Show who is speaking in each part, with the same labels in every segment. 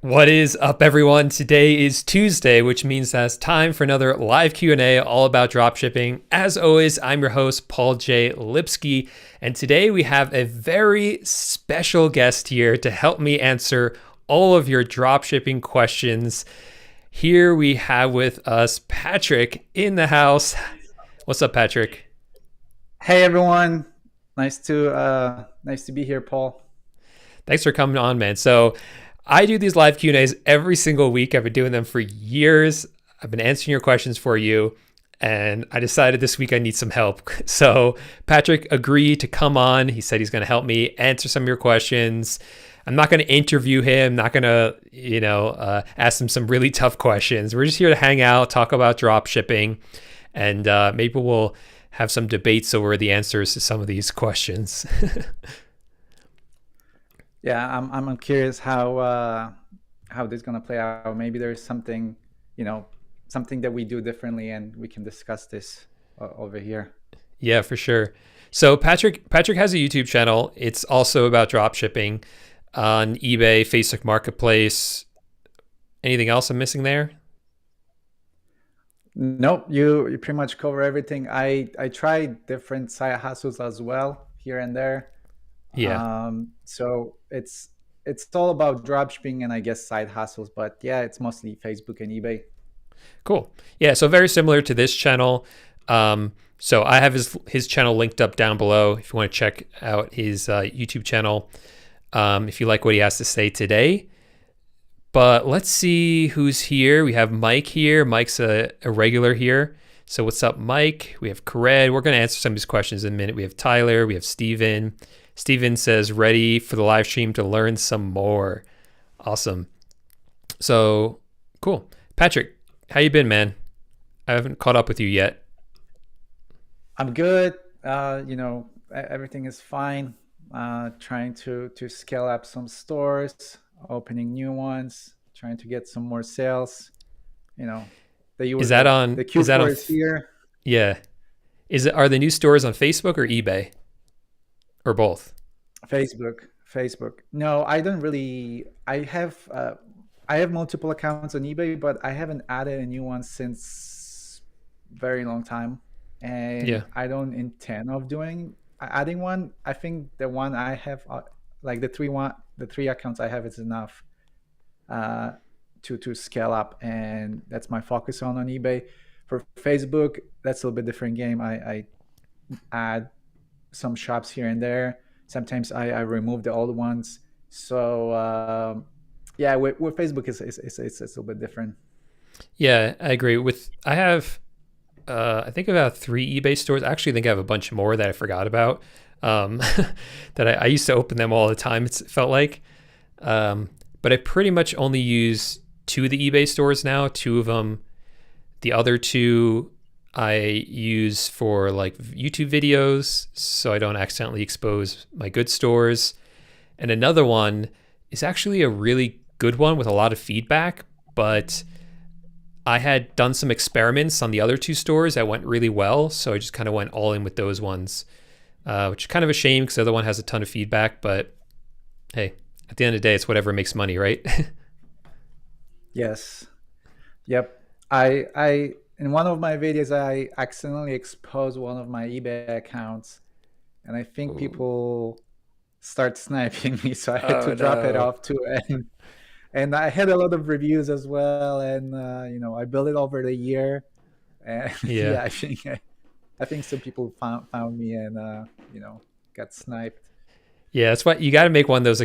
Speaker 1: What is up, everyone? Today is Tuesday, which means that's time for another live Q&A all about dropshipping. As always, I'm your host, Paul J Lipsky, and today we have a very special guest here to help me answer all of your dropshipping questions. Here we have with us Patryk in the house. What's up, Patryk?
Speaker 2: Hey everyone, nice to be here, Paul.
Speaker 1: Thanks for coming on, man. So I do these live Q&As every single week. I've been doing them for years. I've been answering your questions for you, and I decided this week I need some help. So Patryk agreed to come on. He said he's going to help me answer some of your questions. I'm not going to interview him, not going to, ask him some really tough questions. We're just here to hang out, talk about drop shipping, and maybe we'll have some debates over the answers to some of these questions.
Speaker 2: Yeah, I'm curious how this is gonna play out. Maybe there's something, something that we do differently, and we can discuss this over here.
Speaker 1: Yeah, for sure. So Patryk has a YouTube channel. It's also about drop shipping on eBay, Facebook Marketplace. Anything else I'm missing there?
Speaker 2: Nope, you pretty much cover everything. I try different side hustles as well here and there.
Speaker 1: Yeah,
Speaker 2: So it's all about dropshipping and I guess side hustles, but yeah, it's mostly Facebook and eBay.
Speaker 1: cool. Yeah, so very similar to this channel. So I have his channel linked up down below if you want to check out his YouTube channel. If you like what he has to say today. But let's see who's here. We have Mike here. Mike's a regular here. So what's up, Mike? We have Kared. We're going to answer some of these questions in a minute. We have Tyler. We have Steven. Steven says, ready for the live stream to learn some more. Awesome. So cool. Patryk, how you been, man? I haven't caught up with you yet.
Speaker 2: I'm good. Everything is fine. Trying to scale up some stores, opening new ones, trying to get some more sales. You know,
Speaker 1: Is that on,
Speaker 2: the
Speaker 1: is that
Speaker 2: Q4
Speaker 1: on,
Speaker 2: is here.
Speaker 1: yeah. Are the new stores on Facebook or eBay or both?
Speaker 2: Facebook. No, I don't really. I have multiple accounts on eBay, but I haven't added a new one since very long time, and
Speaker 1: Yeah.
Speaker 2: I don't intend of doing adding one. I think the one I have, like the three accounts I have is enough uh, to scale up, and that's my focus on eBay. For Facebook, that's a little bit different game. I add some shops here and there. Sometimes I remove the old ones. So yeah, with Facebook it's a little bit different.
Speaker 1: Yeah, I agree. I have I think about 3 eBay stores. I actually think I have a bunch more that I forgot about. Um, that I used to open them all the time. It felt like, but I pretty much only use 2 of the eBay stores now. 2 of them, the other 2 I use for like YouTube videos, so I don't accidentally expose my good stores. And another one is actually a really good one with a lot of feedback, but I had done some experiments on the other 2 stores that went really well, so I just kind of went all in with those ones, which is kind of a shame because the other one has a ton of feedback. But hey, at the end of the day, it's whatever makes money, right?
Speaker 2: Yes. Yep. I in one of my videos I accidentally exposed one of my eBay accounts, and I think
Speaker 1: Ooh.
Speaker 2: people start sniping me, so I had to
Speaker 1: Oh
Speaker 2: drop it
Speaker 1: no.
Speaker 2: off too. And I had a lot of reviews as well, and I built it over the year, and
Speaker 1: Yeah.
Speaker 2: yeah, I think some people found me and got sniped.
Speaker 1: Yeah, that's why you got to make one of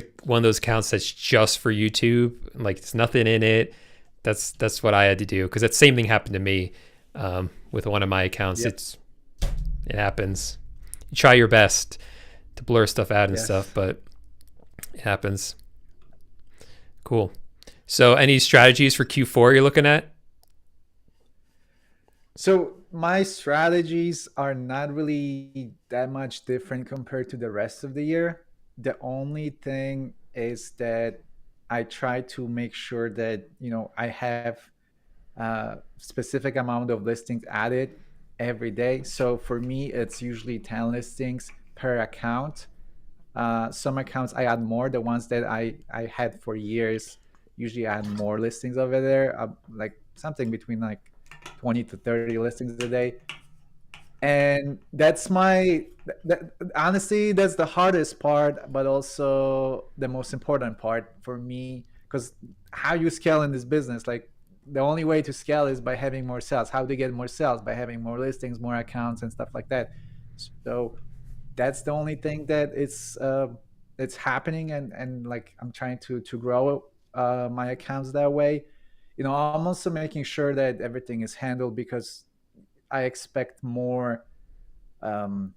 Speaker 1: those accounts that's just for YouTube. Like it's nothing in it. That's what I had to do because that same thing happened to me with one of my accounts.
Speaker 2: Yep.
Speaker 1: It happens. You try your best to blur stuff out and stuff,
Speaker 2: Yes.
Speaker 1: but it happens. Cool. So, any strategies for Q4 you're looking at?
Speaker 2: So my strategies are not really that much different compared to the rest of the year. The only thing is that I try to make sure that I have specific amount of listings added every day. So for me, it's usually 10 listings per account. Some accounts I add more, the ones that I had for years, usually add more listings over there, like something between like 20 to 30 listings a day. And that's honestly, that's the hardest part, but also the most important part for me, because how you scale in this business, like the only way to scale is by having more sales. How to get more sales? By having more listings, more accounts, and stuff like that. So that's the only thing that it's happening, and like I'm trying to grow my accounts that way. I'm also making sure that everything is handled, because I expect more um,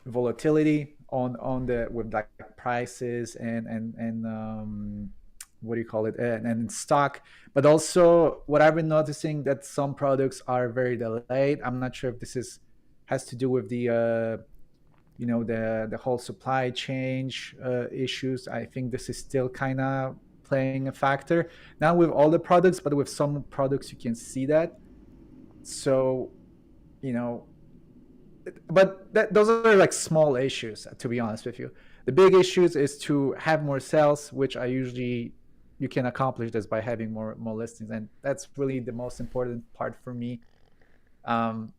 Speaker 2: volatility on the with like prices and what do you call it, and stock. But also what I've been noticing, that some products are very delayed. I'm not sure if this is has to do with the the whole supply chain issues. I think this is still kind of playing a factor, not with all the products, but with some products you can see that. So you know but those are like small issues, to be honest with you. The big issues is to have more sales, which I usually you can accomplish this by having more listings, and that's really the most important part for me. um,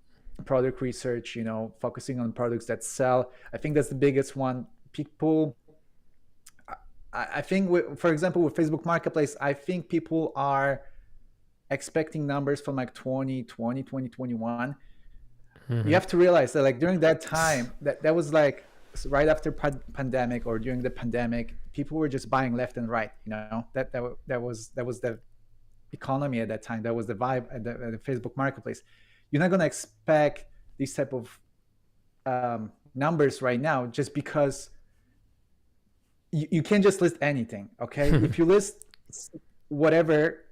Speaker 2: Product research, focusing on products that sell. I think that's the biggest one. People, I think, for example, with Facebook Marketplace, I think people are expecting numbers from like 2020, 2021. You have to realize that like during that time, that was like right after pandemic, or during the pandemic, people were just buying left and right. That was the economy at that time. That was the vibe at the Facebook Marketplace. You're not going to expect these type of numbers right now, just because you can't just list anything. Okay, if you list whatever,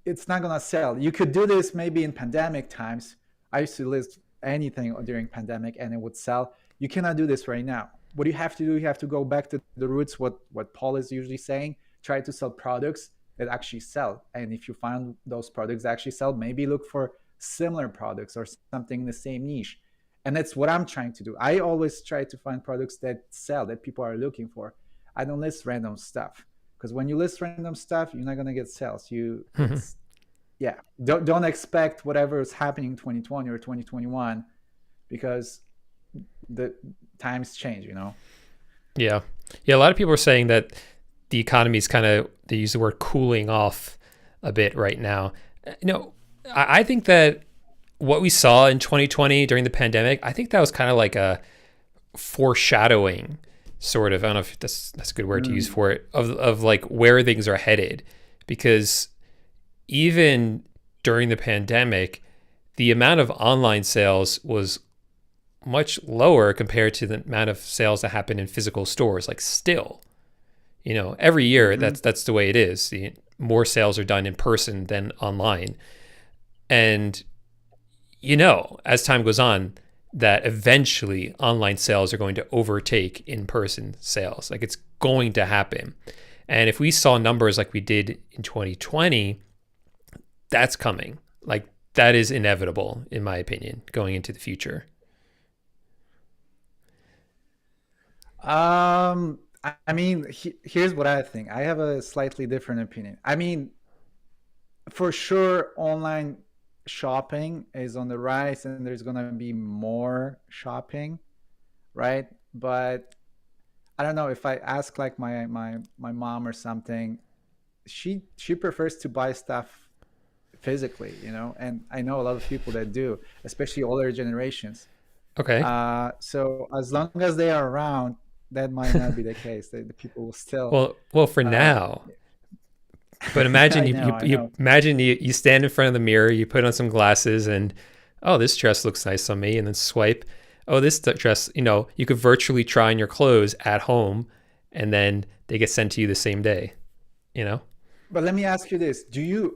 Speaker 2: it's not going to sell. You could do this maybe in pandemic times. I used to list anything during pandemic and it would sell. You cannot do this right now. What you have to do, you have to go back to the roots, what Paul is usually saying. Try to sell products that actually sell. And if you find those products that actually sell, maybe look for similar products or something in the same niche. And that's what I'm trying to do. I always try to find products that sell, that people are looking for. I don't list random stuff, because when you list random stuff, you're not going to get sales. Yeah, don't expect whatever is happening in 2020 or 2021, because the times change.
Speaker 1: Yeah. A lot of people are saying that the economy is they use the word cooling off a bit right now. I think that what we saw in 2020 during the pandemic, I think that was kind of like a foreshadowing, sort of. I don't know if that's a good word to use for it, of like where things are headed, because even during the pandemic, the amount of online sales was much lower compared to the amount of sales that happen in physical stores. Like still, every year that's the way it is. More sales are done in person than online. And, as time goes on, that eventually online sales are going to overtake in-person sales. Like it's going to happen. And if we saw numbers like we did in 2020, that's coming. Like that is inevitable, in my opinion, going into the future.
Speaker 2: I mean, here's what I think. I have a slightly different opinion. I mean, for sure, online shopping is on the rise, and there's gonna be more shopping, right? But I don't know, if I ask like my mom or something, she prefers to buy stuff physically, and I know a lot of people that do, especially older generations.
Speaker 1: Okay.
Speaker 2: So as long as they are around, that might not be the case. The people will still.
Speaker 1: Well, for now. But imagine
Speaker 2: I
Speaker 1: you
Speaker 2: know.
Speaker 1: imagine you stand in front of the mirror, you put on some glasses, and oh, this dress looks nice on me, and then swipe. Oh, this dress, you could virtually try on your clothes at home, and then they get sent to you the same day.
Speaker 2: But let me ask you this: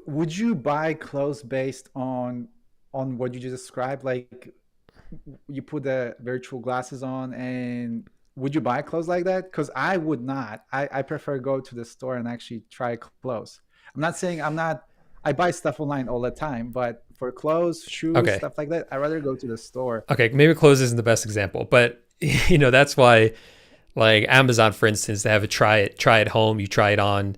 Speaker 2: would you buy clothes based on what you just described? Like, you put the virtual glasses on, and would you buy clothes like that? Because I would not. I prefer go to the store and actually try clothes. I'm not saying I'm not. I buy stuff online all the time, but for clothes, shoes,
Speaker 1: Okay.
Speaker 2: stuff like that, I rather go to the store.
Speaker 1: Okay, maybe clothes isn't the best example, but that's why, like Amazon, for instance, they have a try it home. You try it on,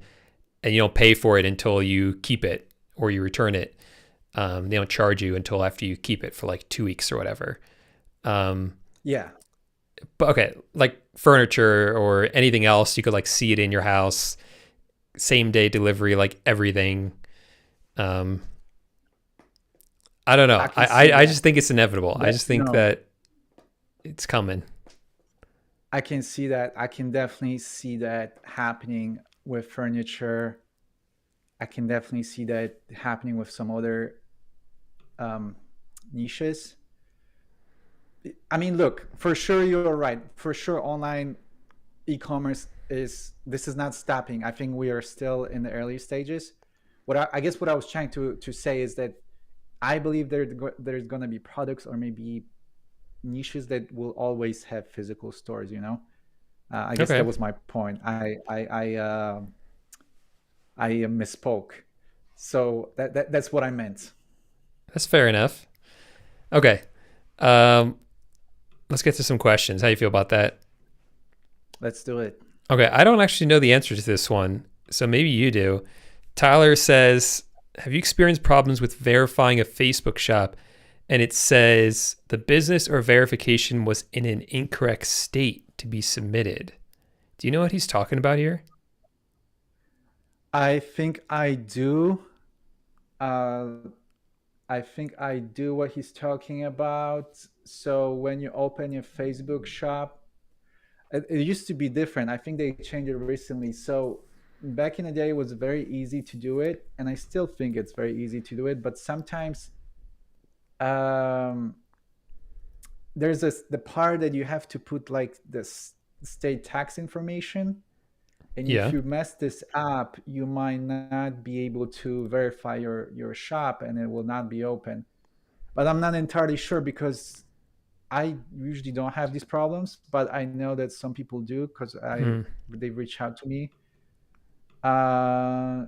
Speaker 1: and you don't pay for it until you keep it or you return it. They don't charge you until after you keep it for like 2 weeks or whatever. Um,
Speaker 2: Yeah,
Speaker 1: but okay, like furniture or anything else, you could like see it in your house, same day delivery, like everything. Um, I don't know.
Speaker 2: I can see
Speaker 1: I
Speaker 2: that.
Speaker 1: just think it's inevitable. I
Speaker 2: That
Speaker 1: just think that it's coming.
Speaker 2: I can see that. I can definitely see that happening with furniture. I can definitely see that happening with some other um, niches. I mean, look, for sure you're right. For sure, online e-commerce is this is not stopping. I think we are still in the early stages. I guess what I was trying to say is that I believe there's going to be products or maybe niches that will always have physical stores. I guess that
Speaker 1: Okay,
Speaker 2: was my point. I misspoke. So that's what I meant.
Speaker 1: that's fair enough. Okay, um, let's get to some questions. How you feel about that?
Speaker 2: Let's do it.
Speaker 1: Okay, I don't actually know the answer to this one, so maybe you do. Tyler says, have you experienced problems with verifying a Facebook shop and it says the business or verification was in an incorrect state to be submitted? Do you know what he's talking about here?
Speaker 2: I think I do. Uh, I think I do what he's talking about. So when you open your Facebook shop, it used to be different. I think they changed it recently. So back in the day, it was very easy to do it, and I still think it's very easy to do it. But sometimes um, there's the part that you have to put like this state tax information, and if
Speaker 1: Yeah.
Speaker 2: you mess this up, you might not be able to verify your shop, and it will not be open. But I'm not entirely sure because I usually don't have these problems, but I know that some people do because I
Speaker 1: Hmm.
Speaker 2: they reach out to me. Uh,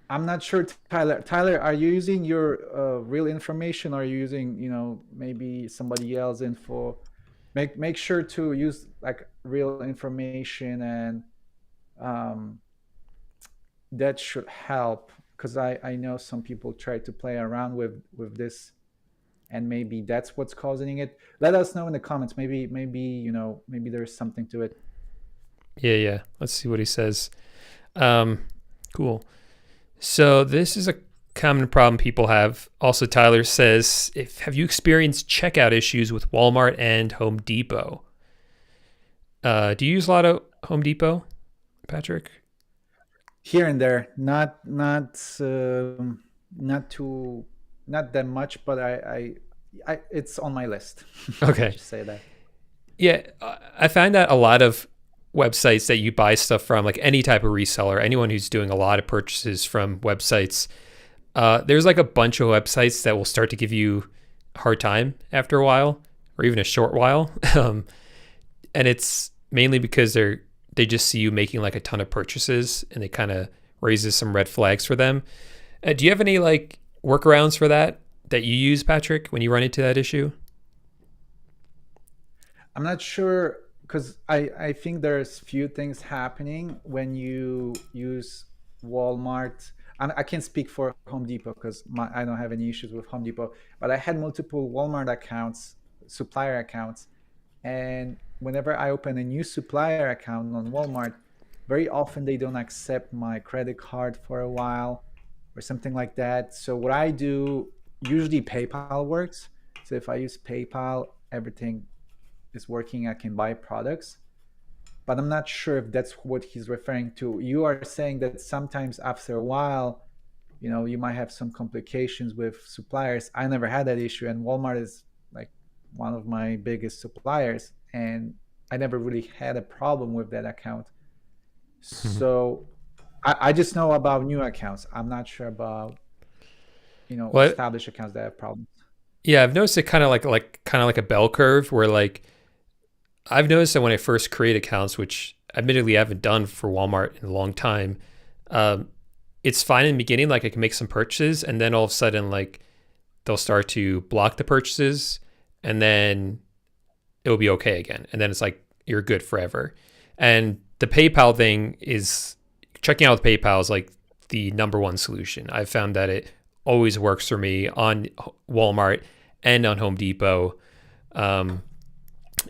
Speaker 2: I'm not sure, Tyler. Tyler, are you using your real information, or are you using maybe somebody else info? Make sure to use like real information, and um, that should help because I know some people try to play around with this, and maybe that's what's causing it. Let us know in the comments. Maybe there's something to it.
Speaker 1: Yeah, yeah. Let's see what he says. Um, cool. So this is a common problem people have. Also, Tyler says, "If have you experienced checkout issues with Walmart and Home Depot? Do you use a lot of Home Depot, Patrick?"
Speaker 2: Here and there, not too not that much, but I it's on my list. Let's
Speaker 1: Okay.
Speaker 2: just say that.
Speaker 1: Yeah, I find that a lot of websites that you buy stuff from, like any type of reseller, anyone who's doing a lot of purchases from websites, there's like a bunch of websites that will start to give you a hard time after a while, or even a short while, and it's mainly because they just see you making like a ton of purchases, and it kind of raises some red flags for them. Do you have any like workarounds for that you use, Patrick, when you run into that issue?
Speaker 2: I'm not sure because I think there's few things happening when you use Walmart. I can't speak for Home Depot because I don't have any issues with Home Depot, but I had multiple Walmart accounts, supplier accounts, and whenever I open a new supplier account on Walmart, very often they don't accept my credit card for a while or something like that. So what I do, usually PayPal works. So if I use PayPal, everything is working. I can buy products, but I'm not sure if that's what he's referring to. You are saying that sometimes after a while, you might have some complications with suppliers. I never had that issue, and Walmart is like one of my biggest suppliers, and I never really had a problem with that account. So I just know about new accounts. I'm not sure about
Speaker 1: Well,
Speaker 2: established accounts that have problems.
Speaker 1: yeah, I've noticed it kind of like a bell curve where like I've noticed that when I first create accounts, which admittedly I haven't done for Walmart in a long time, um, it's fine in the beginning. Like I can make some purchases, and then all of a sudden, like they'll start to block the purchases, and then it'll be okay again. And then it's like you're good forever. And the PayPal thing is checking out with PayPal is like the number one solution. I've found that it always works for me on Walmart and on Home Depot.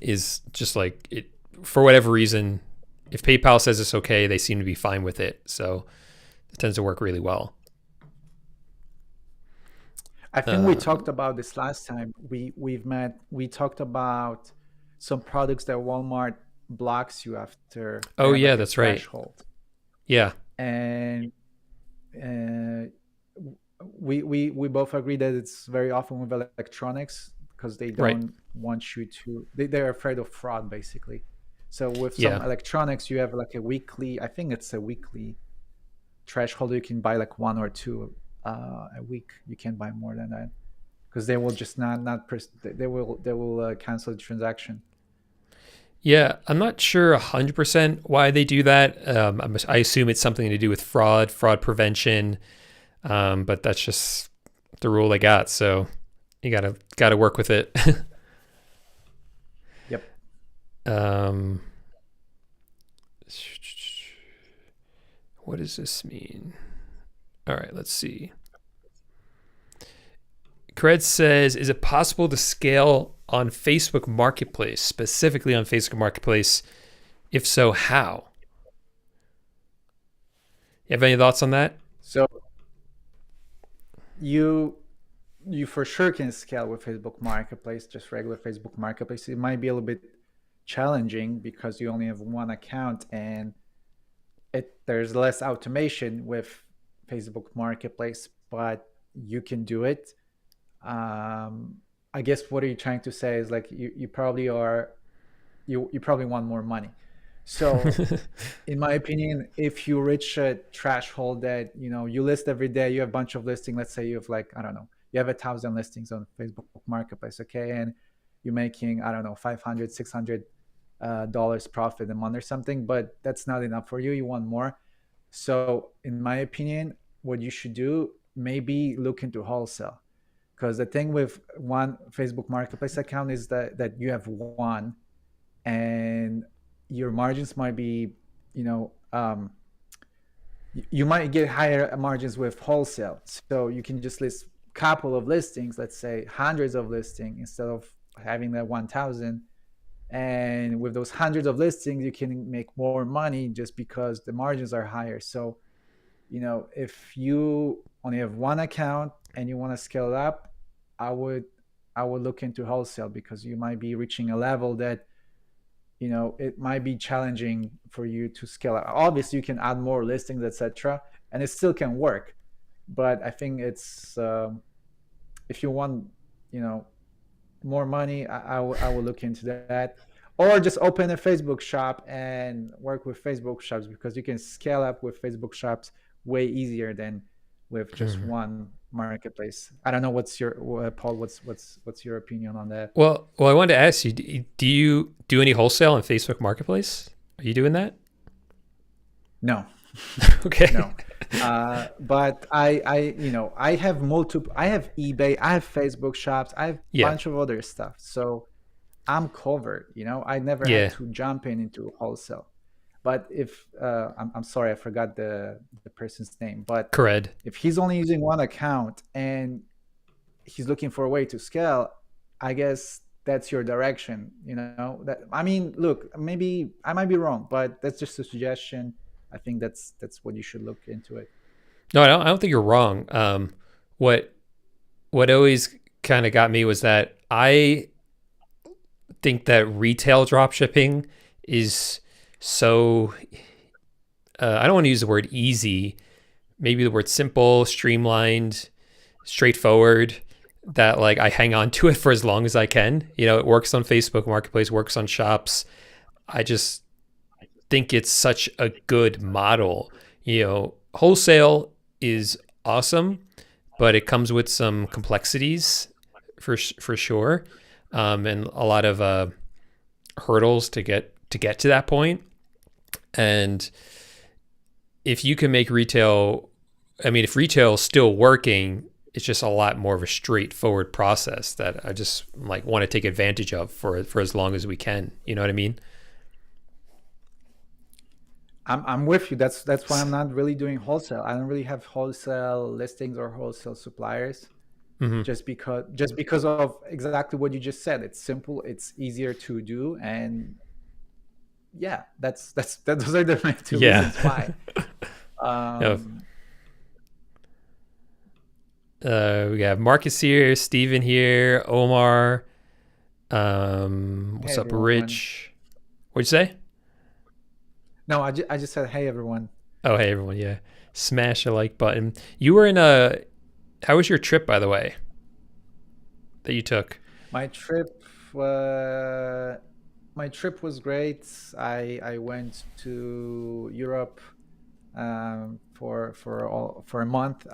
Speaker 1: Is just like it, for whatever reason, if PayPal says it's okay, they seem to be fine with it. So it tends to work really well.
Speaker 2: I think we talked about this last time we've met. We talked about some products that Walmart blocks you after they
Speaker 1: Oh
Speaker 2: have
Speaker 1: yeah,
Speaker 2: like a
Speaker 1: that's right.
Speaker 2: threshold,
Speaker 1: Yeah.
Speaker 2: and uh, we both agree that it's very often with electronics because they
Speaker 1: Right.
Speaker 2: don't want you to. They're afraid of fraud, basically. So with some
Speaker 1: Yeah.
Speaker 2: electronics, you have like a weekly. I think it's a weekly threshold. You can buy like one or two a week. You can't buy more than that because they will just they will cancel the transaction.
Speaker 1: Yeah. I'm not sure 100% why they do that. I assume it's something to do with fraud prevention. But that's just the rule they got. So you gotta work with it.
Speaker 2: Yep.
Speaker 1: um, what does this mean? All right, let's see. Cred says, is it possible to scale on Facebook Marketplace, specifically on Facebook Marketplace? If so, how? You have any thoughts on that?
Speaker 2: So you you for sure can scale with Facebook Marketplace, just regular Facebook Marketplace. It might be a little bit challenging because you only have one account and there's less automation with Facebook Marketplace, but you can do it. Um, I guess what are you trying to say is like you probably are you probably want more money. So in my opinion, if you reach a threshold that you list every day, you have a bunch of listing. Let's say you have like I don't know, you have 1,000 listings on Facebook Marketplace, okay, and you're making I don't know 500, $600 profit a month or something, but that's not enough for you. You want more. So in my opinion, what you should do maybe look into wholesale because the thing with one Facebook Marketplace account is that you have one and your margins might be, you know, um, you might get higher margins with wholesale. So you can just list a couple of listings, let's say hundreds of listings instead of having that 1,000. And with those hundreds of listings, you can make more money just because the margins are higher. So, if you only have one account and you want to scale it up, I would I would look into wholesale because you might be reaching a level that it might be challenging for you to scale up. Obviously you can add more listings, etc., and it still can work, but I think it's if you want you know more money, I will look into that, or just open a Facebook shop and work with Facebook shops because you can scale up with Facebook shops way easier than with just
Speaker 1: Mhm.
Speaker 2: one marketplace. I don't know what's your Paul, what's your opinion on that?
Speaker 1: Well, I wanted to ask you: do you do any wholesale on Facebook Marketplace? Are you doing that?
Speaker 2: No.
Speaker 1: Okay.
Speaker 2: No. But I have multiple. I have eBay. I have Facebook shops. I have a
Speaker 1: Yeah.
Speaker 2: bunch of other stuff. So I'm covered. I never had
Speaker 1: Yeah.
Speaker 2: to jump into wholesale. But if I'm sorry, I forgot the person's name. But
Speaker 1: Cred.
Speaker 2: if he's only using one account and he's looking for a way to scale, I guess that's your direction. That I mean, look, maybe I might be wrong, but that's just a suggestion. I think that's what you should look into it.
Speaker 1: No, I don't think you're wrong. What what always kind of got me was that I think that retail dropshipping is so I don't want to use the word easy, maybe the word simple, streamlined, straightforward, that like I hang on to it for as long as I can. It works on Facebook Marketplace, works on shops. I just think it's such a good model. Wholesale is awesome, but it comes with some complexities for sure, and a lot of hurdles to get to that point. And if you can make retail, I mean, if retail is still working, it's just a lot more of a straightforward process that I just like want to take advantage of for as long as we can. You know what I mean?
Speaker 2: I'm with you. That's why I'm not really doing wholesale. I don't really have wholesale listings or wholesale suppliers,
Speaker 1: Hmm.
Speaker 2: just because of exactly what you just said. It's simple, it's easier to do, and yeah, those are the main two
Speaker 1: Yeah.
Speaker 2: reasons why.
Speaker 1: No,
Speaker 2: Um,
Speaker 1: we have Marcus here, Steven here, Omar.
Speaker 2: hey
Speaker 1: What's up,
Speaker 2: everyone.
Speaker 1: Rich? What'd you say?
Speaker 2: No, I just said hey everyone.
Speaker 1: Oh, hey, everyone. Yeah. Smash the like button. You were in a. How was your trip, by the way, that you took?
Speaker 2: My trip, uh, my trip was great. I went to Europe for a month.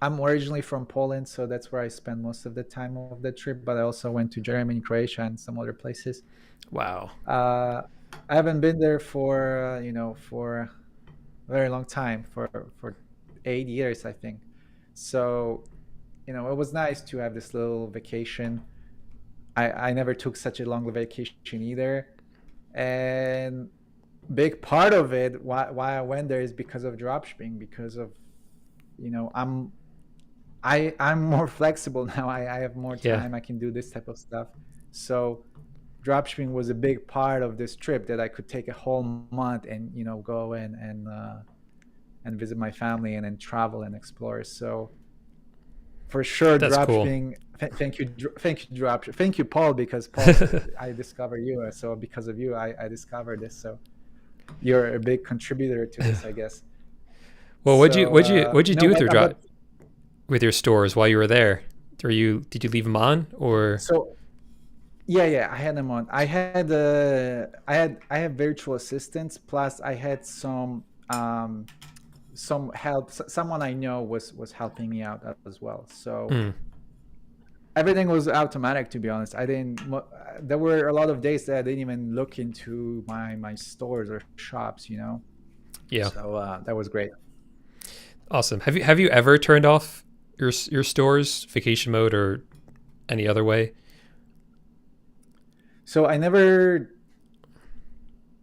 Speaker 2: I'm originally from Poland, so that's where I spent most of the time of the trip. But I also went to Germany, Croatia, and some other places.
Speaker 1: Wow.
Speaker 2: Uh, I haven't been there for for a very long time, for 8 years, I think. So it was nice to have this little vacation. I never took such a long vacation either, and big part of it why I went there is because of dropshipping, because of I'm more flexible now. I have more
Speaker 1: Yeah.
Speaker 2: time. I can do this type of stuff. So dropshipping was a big part of this trip, that I could take a whole month and go in and visit my family and then travel and explore. So for sure,
Speaker 1: That's cool.
Speaker 2: dropshipping. Thank you, dropship. Thank you, Paul, because Paul, I discovered you. So because of you, I discovered this. So you're a big contributor to this, I guess.
Speaker 1: Well,
Speaker 2: So
Speaker 1: what'd you
Speaker 2: no,
Speaker 1: do with
Speaker 2: but
Speaker 1: with your stores while you were there? Did you leave them on or?
Speaker 2: so yeah, yeah, I had them on. I had virtual assistants. Plus, I had some help. Someone I know was helping me out as well. So
Speaker 1: Mm,
Speaker 2: everything was automatic. To be honest, I didn't. There were a lot of days that I didn't even look into my stores or shops.
Speaker 1: yeah.
Speaker 2: So that was great.
Speaker 1: Awesome. Have you ever turned off your store's vacation mode or any other way?
Speaker 2: So I never.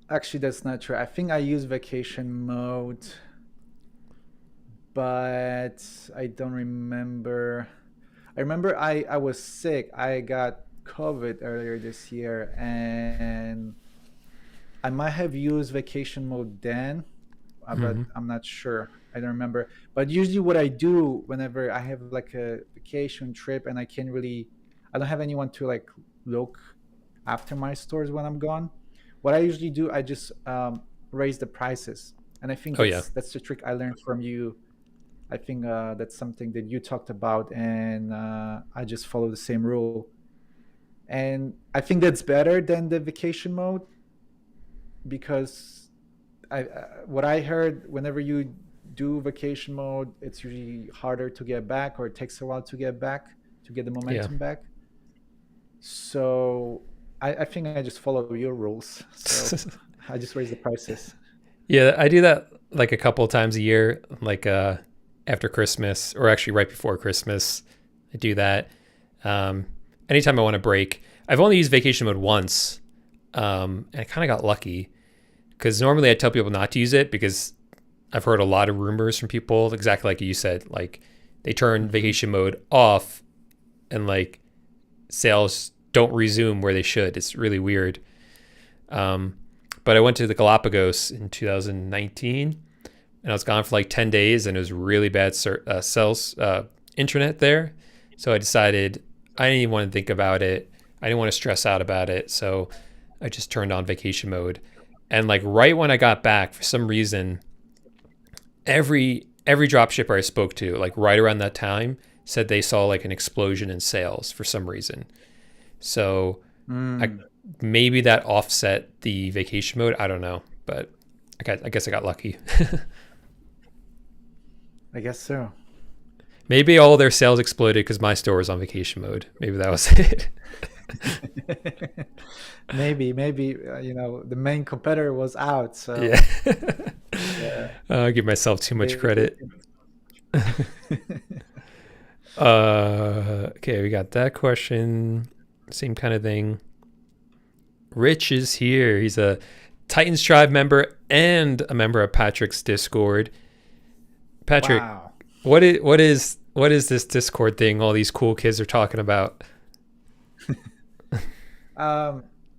Speaker 2: Actually, that's not true. I think I use vacation mode, but I don't remember. I remember I was sick. I got COVID earlier this year, and I might have used vacation mode then,
Speaker 1: Hmm.
Speaker 2: but I'm not sure. I don't remember. But usually, what I do whenever I have like a vacation trip and I don't have anyone to like look after my stores when I'm gone. What I usually do, I just raise the prices, and I think
Speaker 1: Oh yeah.
Speaker 2: that's the trick I learned from you. I think that's something that you talked about, and I just follow the same rule. And I think that's better than the vacation mode, because what I heard, whenever you do vacation mode, it's usually harder to get back, or it takes a while to get back, to get the
Speaker 1: Yeah.
Speaker 2: momentum back. So I think I just follow your rules. So I just raise the prices.
Speaker 1: Yeah, I do that like a couple of times a year, like after Christmas or actually right before Christmas. I do that. Um, anytime I want to break. I've only used vacation mode once, and I kind of got lucky because normally I tell people not to use it because I've heard a lot of rumors from people, exactly like you said, like they turn
Speaker 2: Hmm.
Speaker 1: vacation mode off and like sales don't resume where they should. It's really weird. Um, but I went to the Galapagos in 2019 and I was gone for like 10 days and it was really bad sales internet there. So I decided I didn't even want to think about it. I didn't want to stress out about it. So I just turned on vacation mode. And like right when I got back, for some reason, every drop shipper I spoke to, like right around that time, said they saw like an explosion in sales for some reason. So I
Speaker 2: Mm,
Speaker 1: maybe that offset the vacation mode. I don't know, but I guess I got lucky.
Speaker 2: I guess so.
Speaker 1: Maybe all their sales exploded because my store was on vacation mode. Maybe that was it.
Speaker 2: Maybe the main competitor was out, so
Speaker 1: Yeah.
Speaker 2: yeah,
Speaker 1: I give myself too much
Speaker 2: they
Speaker 1: credit. Okay, we got that question. Same kind of thing. Rich is here. He's a Titans Tribe member and a member of Patryk's Discord. Patryk,
Speaker 2: Wow.
Speaker 1: what is this Discord thing all these cool kids are talking about?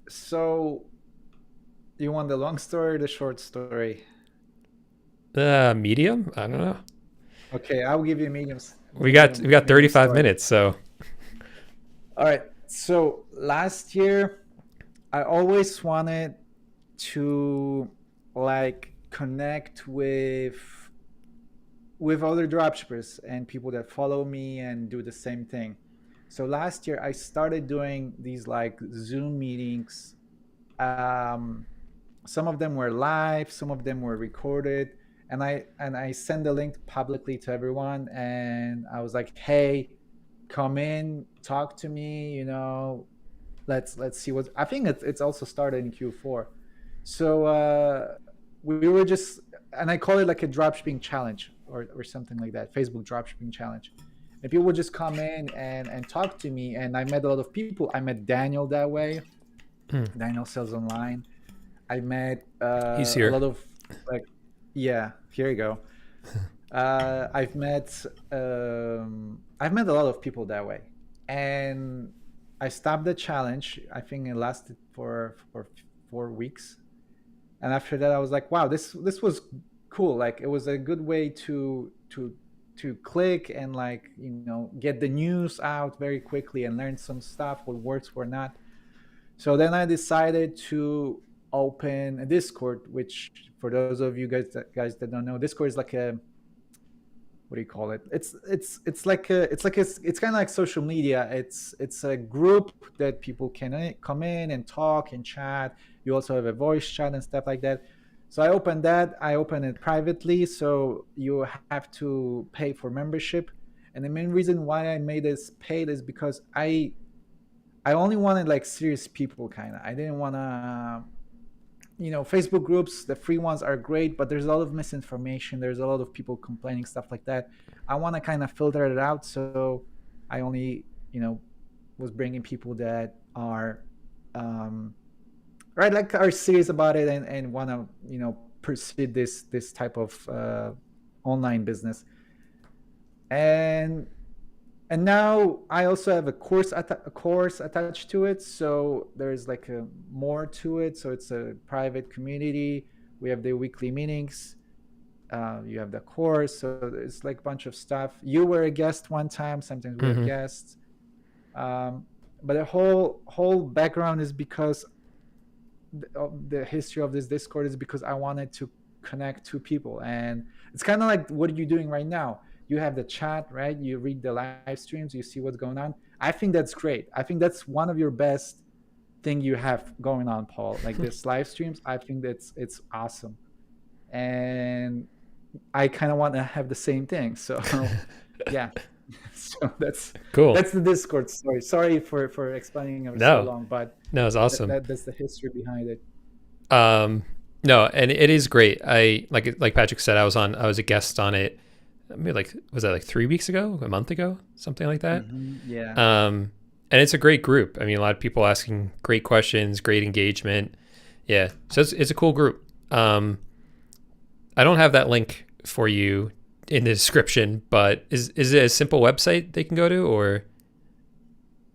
Speaker 2: So you want the long story or the short story?
Speaker 1: Medium? I don't know.
Speaker 2: Okay, I'll give you
Speaker 1: We got
Speaker 2: medium
Speaker 1: 35
Speaker 2: story.
Speaker 1: minutes, so
Speaker 2: All right. So last year, I always wanted to like connect with other dropshippers and people that follow me and do the same thing. So last year I started doing these like Zoom meetings. Um, some of them were live, some of them were recorded, and I sent the link publicly to everyone. And I was like, "Hey, come in, talk to me. Let's see what." I think it's also started in Q4. So we were just, and I call it like a dropshipping challenge or something like that, Facebook dropshipping challenge. And people would just come in and talk to me, and I met a lot of people. I met Daniel that way.
Speaker 1: hmm,
Speaker 2: Daniel sells online. I met
Speaker 1: he's
Speaker 2: a
Speaker 1: here.
Speaker 2: lot of like, yeah. Here you go. I've met a lot of people that way, and I stopped the challenge. I think it lasted for 4 weeks, and after that, I was like, wow, this was cool. Like it was a good way to click and like get the news out very quickly and learn some stuff, what works, what not. So then I decided to open a Discord, which for those of you guys that don't know, Discord is like a, what do you call it? It's kind of like social media. It's a group that people can come in and talk and chat. You also have a voice chat and stuff like that. So I opened that. I opened it privately, so you have to pay for membership. And the main reason why I made this paid is because I only wanted like serious people, kind of. I didn't want to, Facebook groups, the free ones are great, but there's a lot of misinformation. There's a lot of people complaining, stuff like that. I want to kind of filter it out. So I only, was bringing people that are, um, right, like are serious about it and want to, pursue this type of online business. And now I also have a course attached to it. So there's like a more to it. So it's a private community. We have the weekly meetings. You have the course. So it's like a bunch of stuff. You were a guest one time. Sometimes we have
Speaker 1: Hmm.
Speaker 2: guests. Um, but the whole background is because the history of this Discord is because I wanted to connect to people. And it's kind of like what are you doing right now? You have the chat, right? You read the live streams, you see what's going on. I think that's great. I think that's one of your best thing you have going on, Paul. Like this live streams, I think it's awesome. And I kind of want to have the same thing. So yeah. So
Speaker 1: Cool.
Speaker 2: that's the Discord story. Sorry for explaining it so
Speaker 1: No,
Speaker 2: long, but
Speaker 1: no, it's awesome.
Speaker 2: that's the history behind it.
Speaker 1: Um, no, and it is great. Like Patryk said, I was a guest on it. I mean, like was that like 3 weeks ago, a month ago, something like that.
Speaker 2: Yeah.
Speaker 1: And it's a great group. I mean, a lot of people asking great questions, great engagement. Yeah, so it's a cool group. I don't have that link for you in the description, but is it a simple website they can go to, or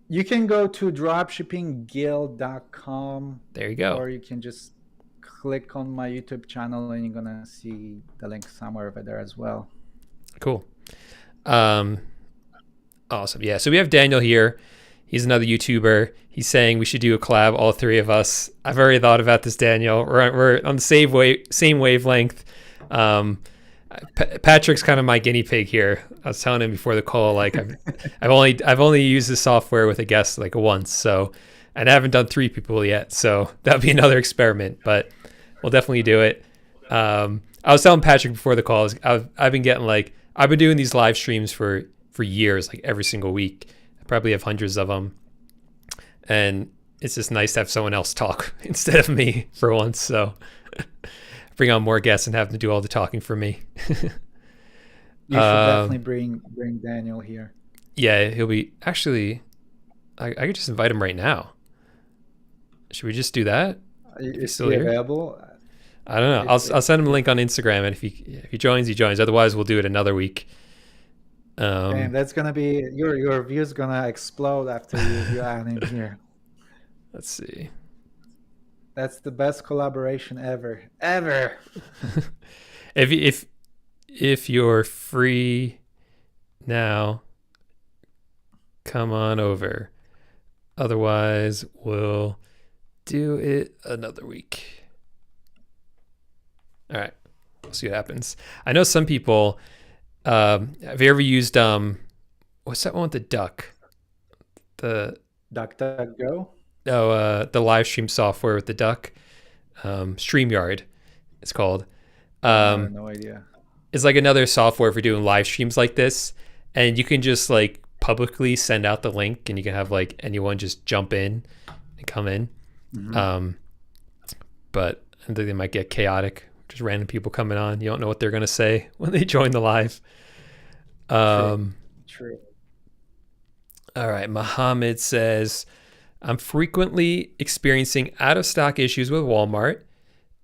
Speaker 2: You can go to dropshippingguild.com,
Speaker 1: there you go.
Speaker 2: or you can just click on my YouTube channel and you're gonna see the link somewhere over there as well.
Speaker 1: Cool. Um, awesome. Yeah. So we have Daniel here. He's another YouTuber. He's saying we should do a collab, all three of us. I've already thought about this, Daniel. We're on the same wavelength. Patryk's kind of my guinea pig here. I was telling him before the call, like I've only used this software with a guest like once, so and I haven't done three people yet. So that'd be another experiment, but we'll definitely do it. I was telling Patryk before the call, I've been getting like I've been doing these live streams for years, like every single week. I probably have hundreds of them, and it's just nice to have someone else talk instead of me for once. So bring on more guests and have them do all the talking for me.
Speaker 2: You should definitely bring Daniel here.
Speaker 1: Yeah, he'll be actually. I could just invite him right now. Should we just do that? If he's
Speaker 2: Is
Speaker 1: still
Speaker 2: he
Speaker 1: here?
Speaker 2: available?
Speaker 1: I don't know. I'll send him a
Speaker 2: If
Speaker 1: link on Instagram, and if he joins, he joins. Otherwise, we'll do it another week.
Speaker 2: and
Speaker 1: Um,
Speaker 2: that's gonna be your views gonna explode after you add him here.
Speaker 1: let's see.
Speaker 2: That's the best collaboration ever, ever.
Speaker 1: if if if you're free now, come on over. Otherwise, we'll do it another week. All right. We'll see what happens. I know some people. Have you ever used what's that one with the duck? The
Speaker 2: DuckDuckGo?
Speaker 1: the live stream software with the duck. StreamYard, it's called.
Speaker 2: No,
Speaker 1: Um,
Speaker 2: no idea.
Speaker 1: it's like another software for doing live streams like this, and you can just like publicly send out the link, and you can have like anyone just jump in and come in.
Speaker 2: Mm-hmm.
Speaker 1: But I think they might get chaotic. Just random people coming on. You don't know what they're gonna say when they join the live.
Speaker 2: True.
Speaker 1: All right. Mohammed says, I'm frequently experiencing out of stock issues with Walmart.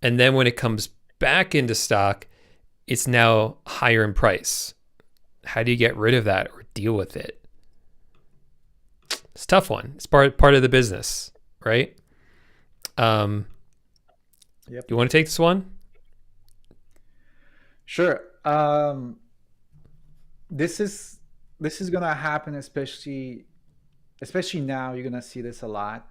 Speaker 1: And then when it comes back into stock, it's now higher in price. How do you get rid of that or deal with it? It's a tough one. It's part of the business, right?
Speaker 2: Yep.
Speaker 1: You want to take this one?
Speaker 2: Sure. This is gonna happen, especially now. You're gonna see this a lot.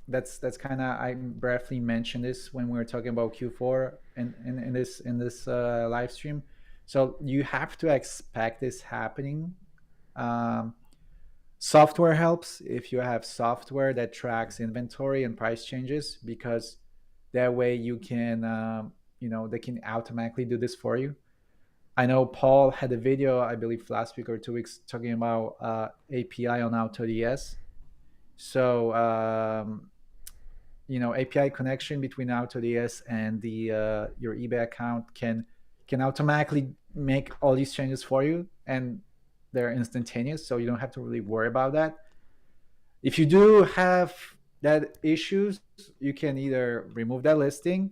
Speaker 2: That's kind of, I briefly mentioned this when we were talking about Q4 in this live stream. So you have to expect this happening. Software helps if you have software that tracks inventory and price changes, because that way you can they can automatically do this for you. I know Paul had a video, I believe last week or 2 weeks, talking about API on AutoDS. So API connection between AutoDS and the your eBay account can automatically make all these changes for you, and they're instantaneous, so you don't have to really worry about that. If you do have that issues, you can either remove that listing.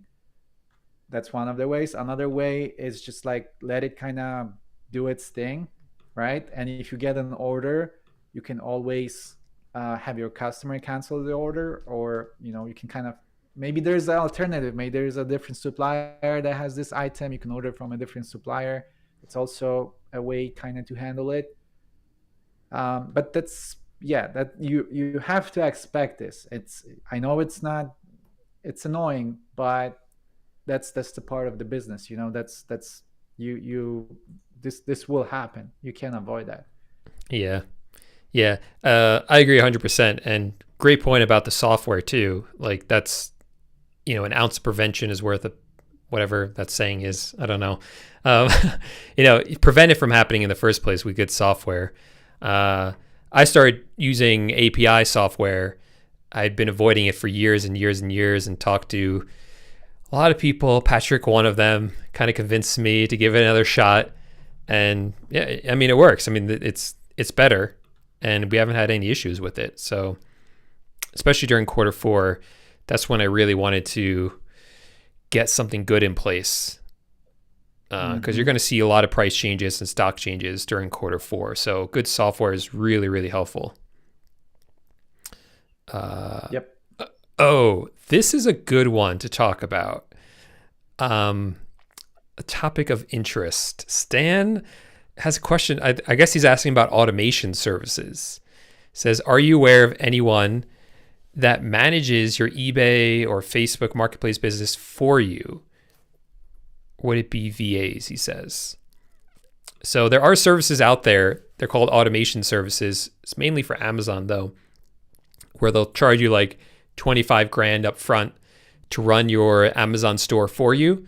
Speaker 2: That's one of the ways. Another way is just like let it kind of do its thing, right? And if you get an order, you can always have your customer cancel the order, or you can kind of, maybe there's an alternative. Maybe there's a different supplier that has this item. You can order from a different supplier. It's also a way kind of to handle it. But that's, yeah, that you have to expect this. I know it's not, it's annoying, but that's the part of the business. That's you this will happen. You can't avoid that.
Speaker 1: Yeah. Yeah. I agree 100%. And great point about the software too. Like that's, an ounce of prevention is worth whatever that saying is. I don't know. Prevent it from happening in the first place with good software. I started using API software. I'd been avoiding it for years and years and years, and talked to a lot of people. Patryk, one of them, kind of convinced me to give it another shot. And yeah, I mean, it works. I mean, it's better, and we haven't had any issues with it. So especially during Q4, that's when I really wanted to get something good in place. Because you're going to see a lot of price changes and stock changes during Q4. So good software is really, really helpful.
Speaker 2: Yep.
Speaker 1: Oh, this is a good one to talk about. A topic of interest. Stan has a question. I guess he's asking about automation services. Says, are you aware of anyone that manages your eBay or Facebook marketplace business for you? Would it be VAs, he says. So there are services out there. They're called automation services. It's mainly for Amazon though, where they'll charge you like 25 grand up front to run your Amazon store for you.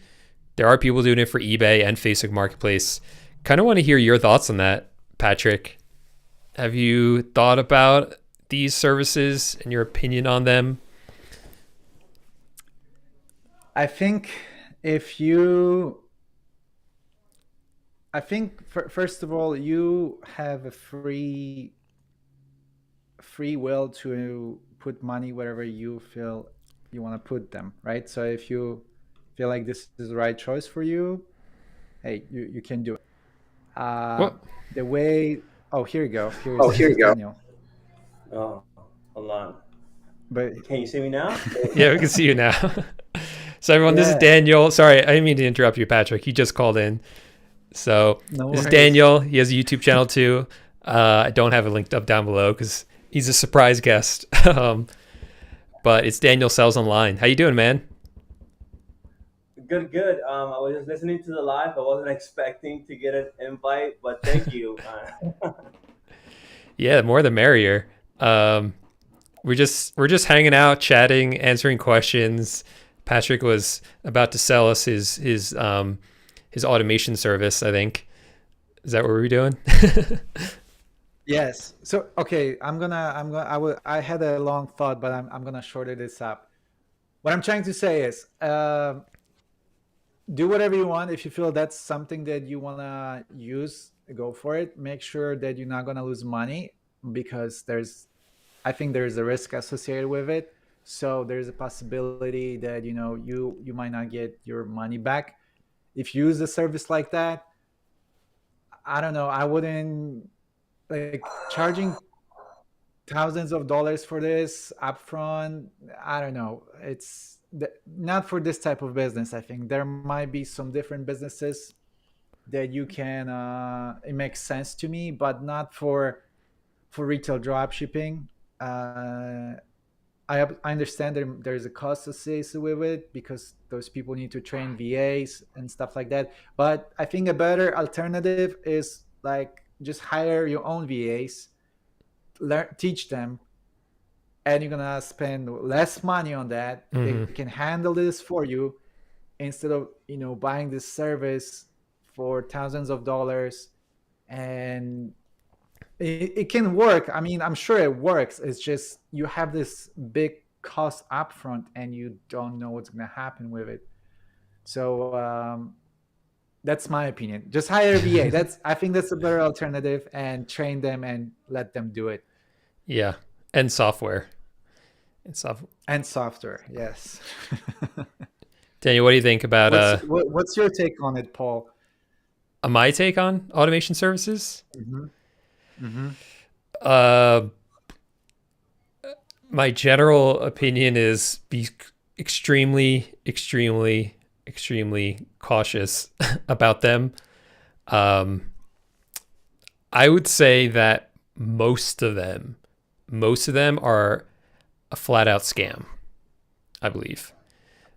Speaker 1: There are people doing it for eBay and Facebook Marketplace. Kind of want to hear your thoughts on that, Patryk. Have you thought about these services and your opinion on them?
Speaker 2: I think first of all, you have a free will to put money wherever you feel you want to put them, right? So if you feel like this is the right choice for you, hey, you can do it. uh
Speaker 1: Well,
Speaker 2: the way, oh, here you go,
Speaker 3: Oh,
Speaker 2: here's
Speaker 3: here you go.
Speaker 2: Daniel.
Speaker 3: Oh, hold on.
Speaker 2: But
Speaker 3: Can you see me now?
Speaker 1: yeah, we can see you now. So everyone, this is
Speaker 2: yeah,
Speaker 1: Daniel. Sorry, I didn't mean to interrupt you, Patrick. He just called in. So
Speaker 2: no
Speaker 1: this is
Speaker 2: worries.
Speaker 1: Daniel. He has a YouTube channel too. I don't have it linked up down below because he's a surprise guest. But it's Daniel Sells Online. How you doing, man?
Speaker 3: Good, good. I was just listening to the live. I wasn't expecting to get an invite, but thank you.
Speaker 1: Yeah, the more the merrier. Um, we're just hanging out, chatting, answering questions. Patrick was about to sell us his automation service. I think is that what we're doing?
Speaker 2: Yes. So okay, I had a long thought, but I'm gonna shorten this up. What I'm trying to say is, do whatever you want. If you feel that's something that you wanna use, go for it. Make sure that you're not gonna lose money, because I think there's a risk associated with it. So there's a possibility that you might not get your money back if you use a service like that. I don't know. I wouldn't, like, charging thousands of dollars for this upfront. I don't know. It's not for this type of business. I think there might be some different businesses that you can. It makes sense to me, but not for retail drop shipping. Uh, I understand there's a cost associated with it, because those people need to train VAs and stuff like that. But I think a better alternative is, like, just hire your own VAs, teach them, and you're gonna spend less money on that. They
Speaker 1: Hmm.
Speaker 2: can handle this for you, instead of buying this service for thousands of dollars. And it can work. I mean, I'm sure it works. It's just you have this big cost upfront, and you don't know what's gonna happen with it. So that's my opinion. Just hire a VA. I think that's a better alternative, and train them and let them do it.
Speaker 1: Yeah, and software. And software.
Speaker 2: And software, yes.
Speaker 1: Daniel, what do you think about
Speaker 2: What's your take on it, Paul?
Speaker 1: my take on automation services?
Speaker 2: Mm-hmm. Mm-hmm.
Speaker 1: Uh, my general opinion is be extremely, extremely, extremely cautious about them. Um, I would say that most of them are a flat out scam. I believe,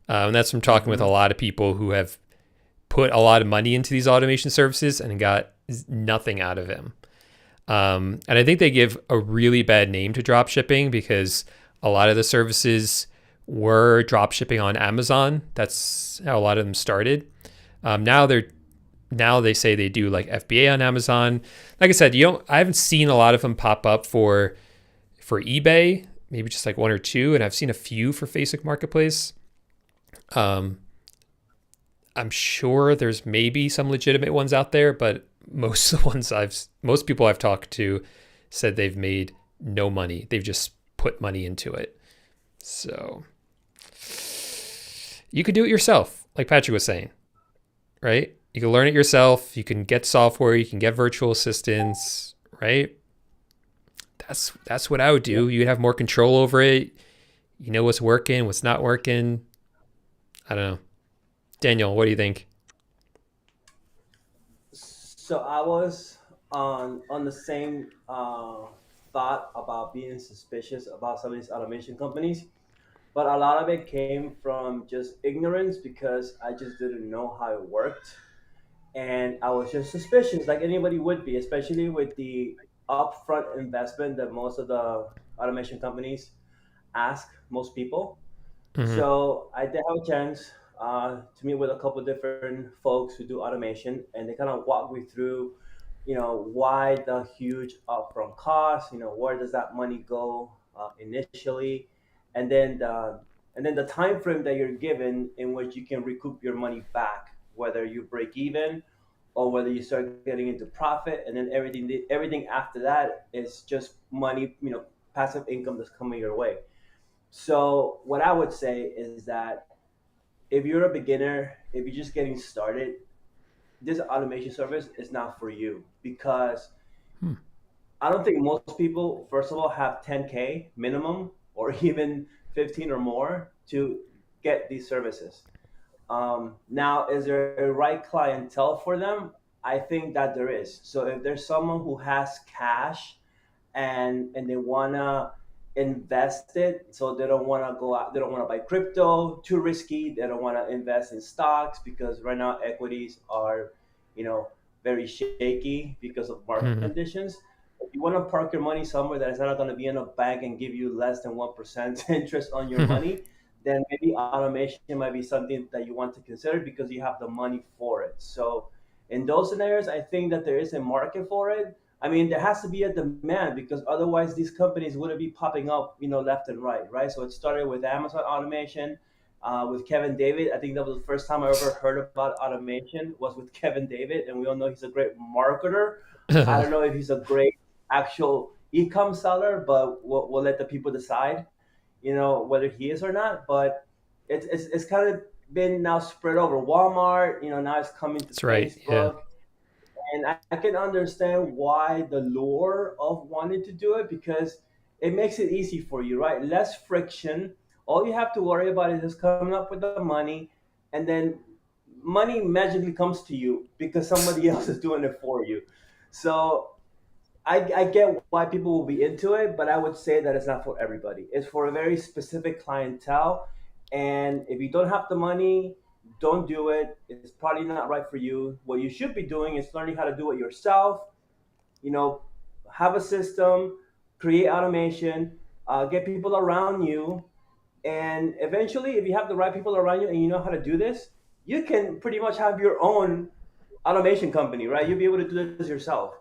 Speaker 1: and that's from talking with a
Speaker 2: Mm-hmm.
Speaker 1: lot of people who have put a lot of money into these automation services and got nothing out of them. And I think they give a really bad name to drop shipping because a lot of the services were drop shipping on Amazon. That's how a lot of them started. Now they say they do like FBA on Amazon. Like I said, I haven't seen a lot of them pop up for eBay. Maybe just like one or two, and I've seen a few for Facebook Marketplace. Um, I'm sure there's maybe some legitimate ones out there, but most people I've talked to said they've made no money. They've just put money into it. So you could do it yourself, like Patrick was saying, right? You can learn it yourself. You can get software. You can get virtual assistants, right? That's what I would
Speaker 2: Yep.
Speaker 1: do. You'd have more control over it. You know what's working, what's not working. I don't know. Daniel, what do you think?
Speaker 3: So I was on the same thought about being suspicious about some of these automation companies, but a lot of it came from just ignorance because I just didn't know how it worked, and I was just suspicious, like anybody would be, especially with the upfront investment that most of the automation companies ask most people.
Speaker 1: Hmm.
Speaker 3: So I did have a chance to meet with a couple of different folks who do automation, and they kind of walked me through, why the huge upfront cost. Where does that money go initially, and then the time frame that you're given in which you can recoup your money back, whether you break even or whether you start getting into profit, and then everything after that is just money, passive income that's coming your way. So what I would say is that if you're a beginner, if you're just getting started, this automation service is not for you because
Speaker 1: Hmm.
Speaker 3: I don't think most people, first of all, have 10K minimum or even 15 or more to get these services. Now, is there a right clientele for them? I think that there is. So if there's someone who has cash and they wanna invest it, so they don't wanna go out, they don't wanna buy crypto, too risky. They don't wanna invest in stocks because right now equities are, you know, very shaky because of market
Speaker 1: Mhm.
Speaker 3: conditions. If you want to park your money somewhere that is not going to be in a bank and give you less than 1% interest on your money, then maybe automation might be something that you want to consider because you have the money for it. So in those scenarios, I think that there is a market for it. I mean, there has to be a demand because otherwise these companies wouldn't be popping up, left and right? So it started with Amazon automation, with Kevin David. I think that was the first time I ever heard about automation was with Kevin David, and we all know he's a great marketer. I don't know if he's a great actual e-com seller, but we'll let the people decide, whether he is or not. But it's kind of been now spread over Walmart. Now it's coming to
Speaker 1: That's right. Yeah.
Speaker 3: Facebook, and I can understand why the lure of wanting to do it because it makes it easy for you, right? Less friction. All you have to worry about is just coming up with the money, and then money magically comes to you because somebody else is doing it for you. So I get why people will be into it, but I would say that it's not for everybody. It's for a very specific clientele. And if you don't have the money, don't do it. It's probably not right for you. What you should be doing is learning how to do it yourself. You know, have a system, create automation, get people around you. And eventually, if you have the right people around you and you know how to do this, you can pretty much have your own automation company, right? You'll be able to do this yourself.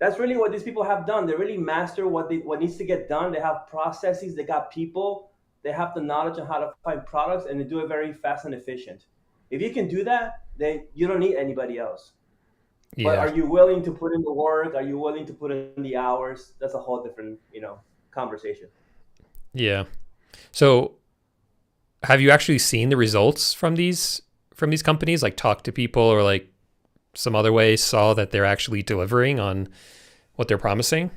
Speaker 3: That's really what these people have done. They really master what needs to get done. They have processes, they got people, they have the knowledge on how to find products, and they do it very fast and efficient. If you can do that, then you don't need anybody else. But
Speaker 1: Yeah.
Speaker 3: are you willing to put in the work? Are you willing to put in the hours? That's a whole different, conversation.
Speaker 1: Yeah. So have you actually seen the results from these companies? Like talk to people or like some other way saw that they're actually delivering on what they're promising?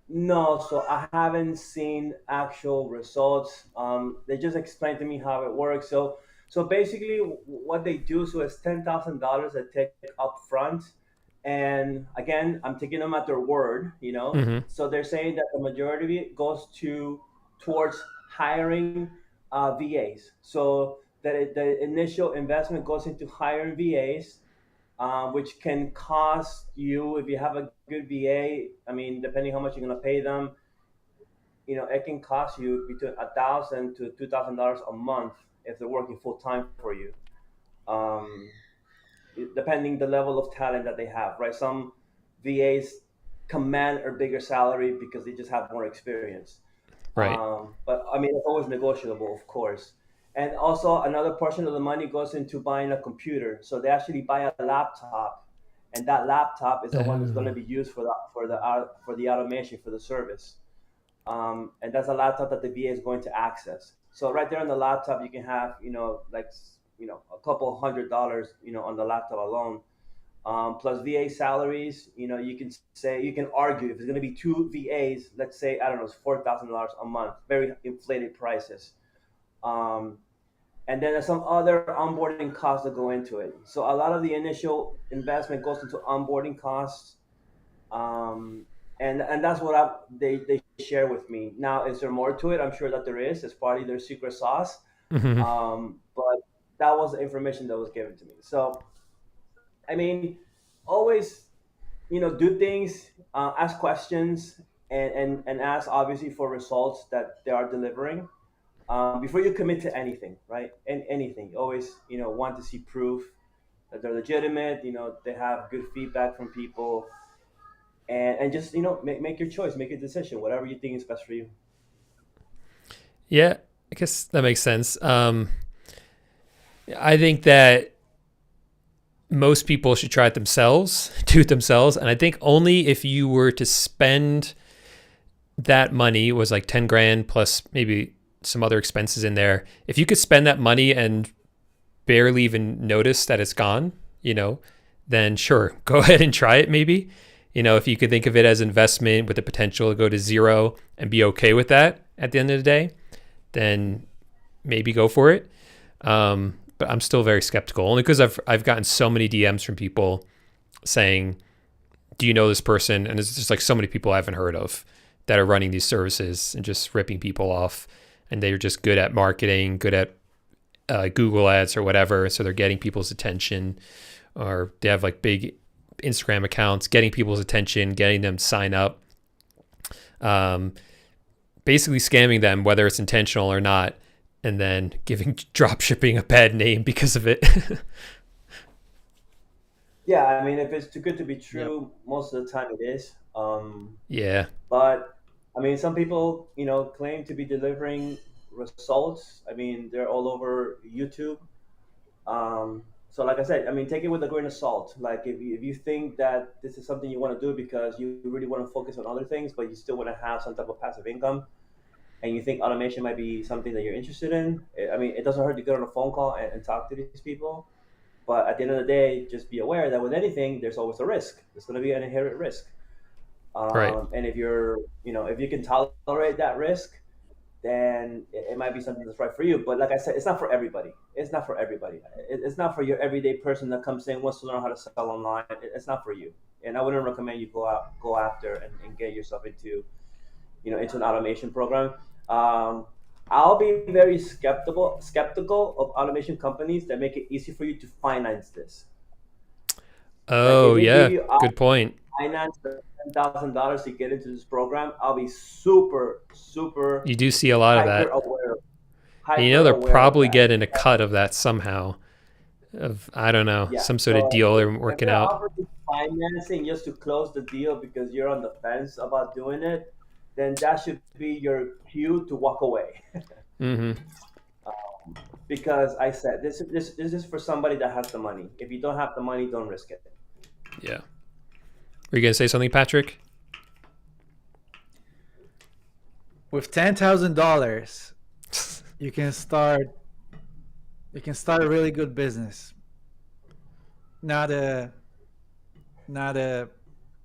Speaker 3: No, so I haven't seen actual results. They just explained to me how it works. So basically, what they do, so it's $10,000 that take up front, and again, I'm taking them at their word.
Speaker 1: Hmm.
Speaker 3: So they're saying that the majority of it goes towards hiring VAs. So that the initial investment goes into hiring VAs, which can cost you if you have a good VA. I mean, depending how much you're gonna pay them, it can cost you between $1,000 to $2,000 a month if they're working full time for you. Um, Depending the level of talent that they have, right? Some VAs command a bigger salary because they just have more experience.
Speaker 1: Right.
Speaker 3: But I mean, it's always negotiable, of course. And also, another portion of the money goes into buying a computer. So they actually buy a laptop, and that laptop is the one that's going to
Speaker 1: Oh.
Speaker 3: be used for the automation for the service. And that's a laptop that the VA is going to access. So right there on the laptop, you can have like a couple $100 on the laptop alone, plus VA salaries. You can argue if it's going to be two VAs, let's say, I don't know, it's $4,000 a month, very inflated prices. Um, and then there's some other onboarding costs that go into it. So a lot of the initial investment goes into onboarding costs, um, and that's what they share with me. Now, is there more to it? I'm sure that there is. It's probably their secret sauce,
Speaker 1: Hmm.
Speaker 3: but that was the information that was given to me. So I mean, always do things, ask questions, and ask obviously for results that they are delivering, before you commit to anything, right? And anything, you always want to see proof that they're legitimate. They have good feedback from people, and just make your choice, make a decision, whatever you think is best for you.
Speaker 1: Yeah, I guess that makes sense. I think that most people should try it themselves, do it themselves. And I think only if you were to spend that money was like 10 grand plus maybe some other expenses in there. If you could spend that money and barely even notice that it's gone, then sure, go ahead and try it maybe. If you could think of it as investment with the potential to go to zero and be okay with that at the end of the day, then maybe go for it. But I'm still very skeptical, only because I've gotten so many DMs from people saying, "Do you know this person?" And there's just like so many people I haven't heard of that are running these services and just ripping people off, and they're just good at marketing, good at Google ads or whatever, so they're getting people's attention, or they have like big Instagram accounts, getting people's attention, getting them to sign up, basically scamming them, whether it's intentional or not, and then giving dropshipping a bad name because of it.
Speaker 3: Yeah, I mean, if it's too good to be true, most of the time it is.
Speaker 1: Yeah,
Speaker 3: But I mean, some people, claim to be delivering results. I mean, they're all over YouTube. So, like I said, I mean, take it with a grain of salt. Like, if you think that this is something you want to do because you really want to focus on other things, but you still want to have some type of passive income, and you think automation might be something that you're interested in, I mean, it doesn't hurt to get on a phone call and talk to these people. But at the end of the day, just be aware that with anything, there's always a risk. There's going to be an inherent risk.
Speaker 1: right.
Speaker 3: And if you can tolerate that risk, then it might be something that's right for you. But like I said, it's not for everybody. It's not for everybody. It's not for your everyday person that comes in, wants to learn how to sell online. It's not for you. And I wouldn't recommend you go after and get yourself into an automation program. Um, I'll be very skeptical of automation companies that make it easy for you to finance this. Like if
Speaker 1: Oh,
Speaker 3: they give
Speaker 1: yeah.
Speaker 3: you
Speaker 1: Good point.
Speaker 3: finance for $10,000 to get into this program, I'll be super, super
Speaker 1: You do see a lot of
Speaker 3: hyper
Speaker 1: that.
Speaker 3: aware,
Speaker 1: And
Speaker 3: hyper
Speaker 1: they're
Speaker 3: aware of
Speaker 1: probably
Speaker 3: that.
Speaker 1: getting a cut of that somehow, of, I don't know,
Speaker 3: Yeah.
Speaker 1: some sort of
Speaker 3: So
Speaker 1: deal they're
Speaker 3: if
Speaker 1: working
Speaker 3: they're
Speaker 1: out.
Speaker 3: offering financing just to close the deal because you're on the fence about doing it, then that should be your cue to walk away.
Speaker 1: Mm-hmm.
Speaker 3: Because I said this is for somebody that has the money. If you don't have the money, don't risk it.
Speaker 1: Yeah. Were you going to say something, Patrick?
Speaker 2: With $10,000, you can start a really good business. Not a not a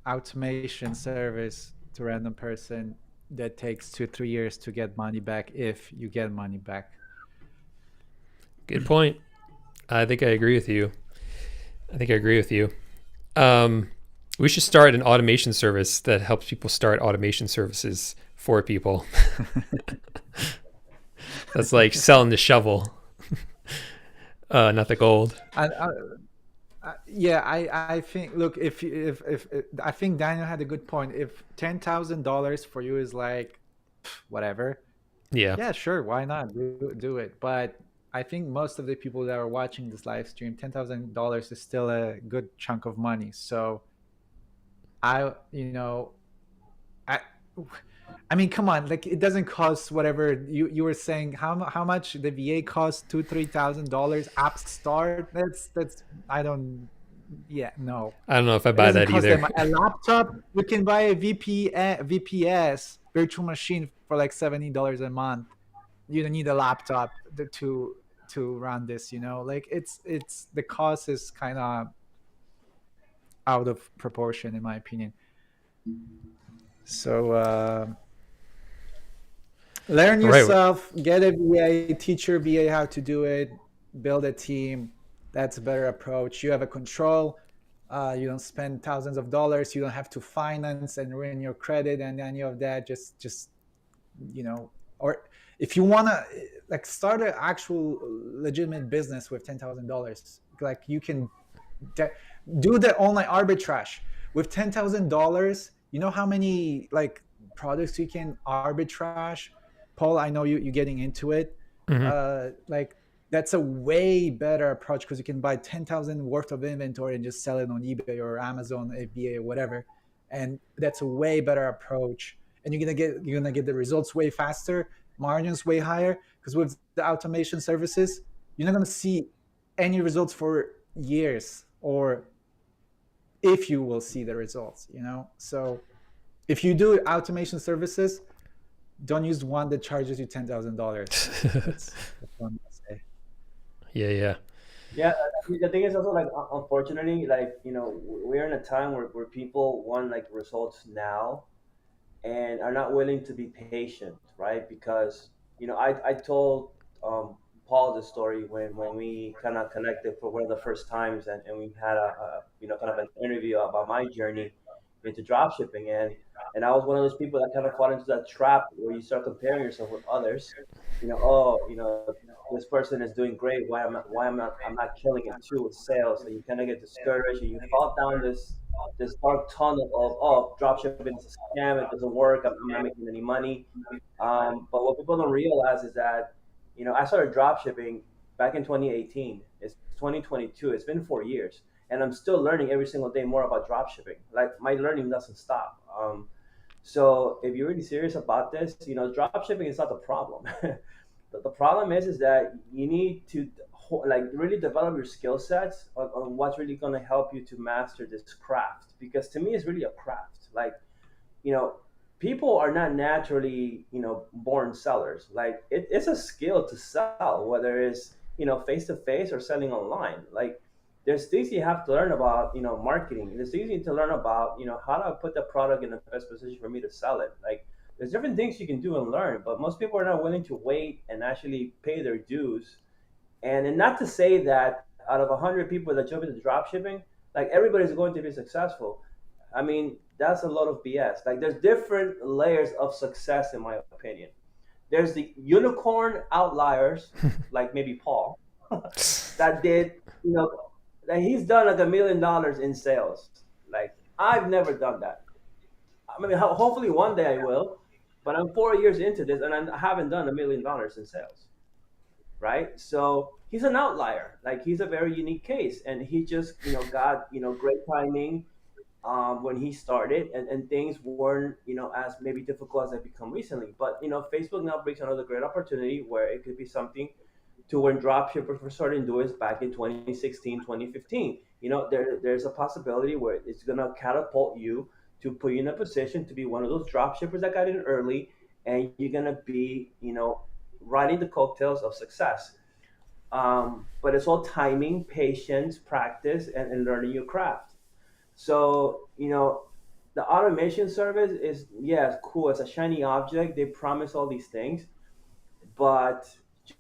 Speaker 2: automation service to random person that takes 2-3 years to get money back, if you get money back.
Speaker 1: Good point. I think I agree with you. Um, we should start an automation service that helps people start automation services for people. That's like selling the shovel, not the gold.
Speaker 2: Yeah, I think, look, if I think Daniel had a good point. If $10,000 for you is like whatever,
Speaker 1: Yeah.
Speaker 2: yeah, sure, why not do it? But I think most of the people that are watching this live stream, $10,000 is still a good chunk of money. So I, I, I mean, come on, like it doesn't cost whatever you were saying. How much the VA costs? $2,000-$3,000 app start. That's I don't. Yeah, no,
Speaker 1: I don't know if I
Speaker 2: it
Speaker 1: buy
Speaker 2: doesn't
Speaker 1: that
Speaker 2: cost them
Speaker 1: either.
Speaker 2: a laptop. You can buy a VPS virtual machine for like $70 a month. You don't need a laptop to run this. Like it's the cost is kind of out of proportion in my opinion. So. Learn
Speaker 1: All right.
Speaker 2: yourself, get a VA, teach your VA how to do it, build a team. That's a better approach. You have a control. You don't spend thousands of dollars. You don't have to finance and ruin your credit and any of that. Just or if you wanna like start an actual legitimate business with $10,000, like you can do the online arbitrage with $10,000. You know how many like products you can arbitrage. Paul, I know you're getting into it.
Speaker 1: Mm-hmm.
Speaker 2: Like that's a way better approach because you can buy 10,000 worth of inventory and just sell it on eBay or Amazon, FBA or whatever, and that's a way better approach. And you're gonna get the results way faster, margins way higher. Because with the automation services, you're not gonna see any results for years, or if you will see the results. So if you do automation services, don't use one that charges you $10,000. That's what I'm gonna say.
Speaker 1: Yeah.
Speaker 3: Yeah, the thing is also like unfortunately, like we're in a time where people want like results now and are not willing to be patient, right? Because I told Paul the story when we kind of connected for one of the first times, and we had a kind of an interview about my journey into drop shipping, and I was one of those people that kind of fought into that trap where you start comparing yourself with others. Oh, this person is doing great. Why I'm not killing it too with sales? And you kind of get discouraged, and you fall down this dark tunnel of, oh, dropshipping is a scam, it doesn't work, I'm not making any money. But what people don't realize is that I started dropshipping back in 2018. It's 2022. It's been 4 years, and I'm still learning every single day more about dropshipping. Like, my learning doesn't stop. So if you're really serious about this, dropshipping is not the problem. The problem is that you need to like really develop your skill sets on what's really going to help you to master this craft, because to me it's really a craft. Like, you know people are not naturally born sellers. Like, it's a skill to sell, whether it's face to face or selling online. Like, there's things you have to learn about marketing. There's things you need to learn about how to put the product in the best position for me to sell it. Like, there's different things you can do and learn, but most people are not willing to wait and actually pay their dues. And not to say that out of 100 people that jump into drop shipping, like, everybody's going to be successful. I mean, that's a lot of BS. Like, there's different layers of success, in my opinion. There's the unicorn outliers, like maybe Paul, that did, that he's done like $1 million in sales. Like, I've never done that. I mean, hopefully one day I will, but I'm 4 years into this and I haven't done $1 million in sales, right? So he's an outlier. Like, he's a very unique case, and he just got great timing when he started, and things weren't as maybe difficult as they become recently. But Facebook now brings another great opportunity where it could be something to when dropshippers were starting to do this back in 2016, 2015. There's a possibility where it's gonna catapult you to put you in a position to be one of those dropshippers that got in early, and you're gonna be riding the coattails of success. But it's all timing, patience, practice, and learning your craft. So, the automation service is, yeah, it's cool. It's a shiny object. They promise all these things, but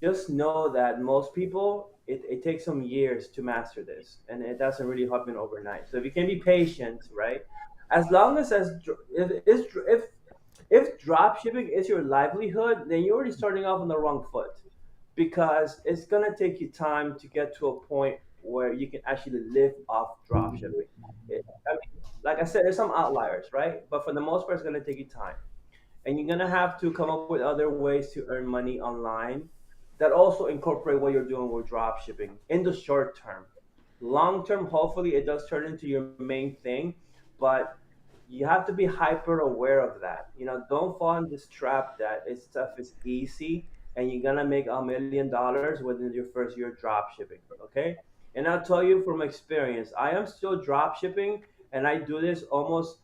Speaker 3: just know that most people, it takes some years to master this, and it doesn't really happen overnight. So if you can be patient, right? As long as if drop shipping is your livelihood, then you're already starting off on the wrong foot, because it's gonna take you time to get to a point where you can actually live off drop shipping. I mean, like I said, there's some outliers, right? But for the most part, it's gonna take you time, and you're gonna have to come up with other ways to earn money online that also incorporate what you're doing with drop shipping in the short term. Long term, hopefully, it does turn into your main thing, but you have to be hyper aware of that. Don't fall in this trap that stuff is easy and you're gonna make $1 million within your first year drop shipping. Okay, and I'll tell you from experience, I am still drop shipping, and I do this almost,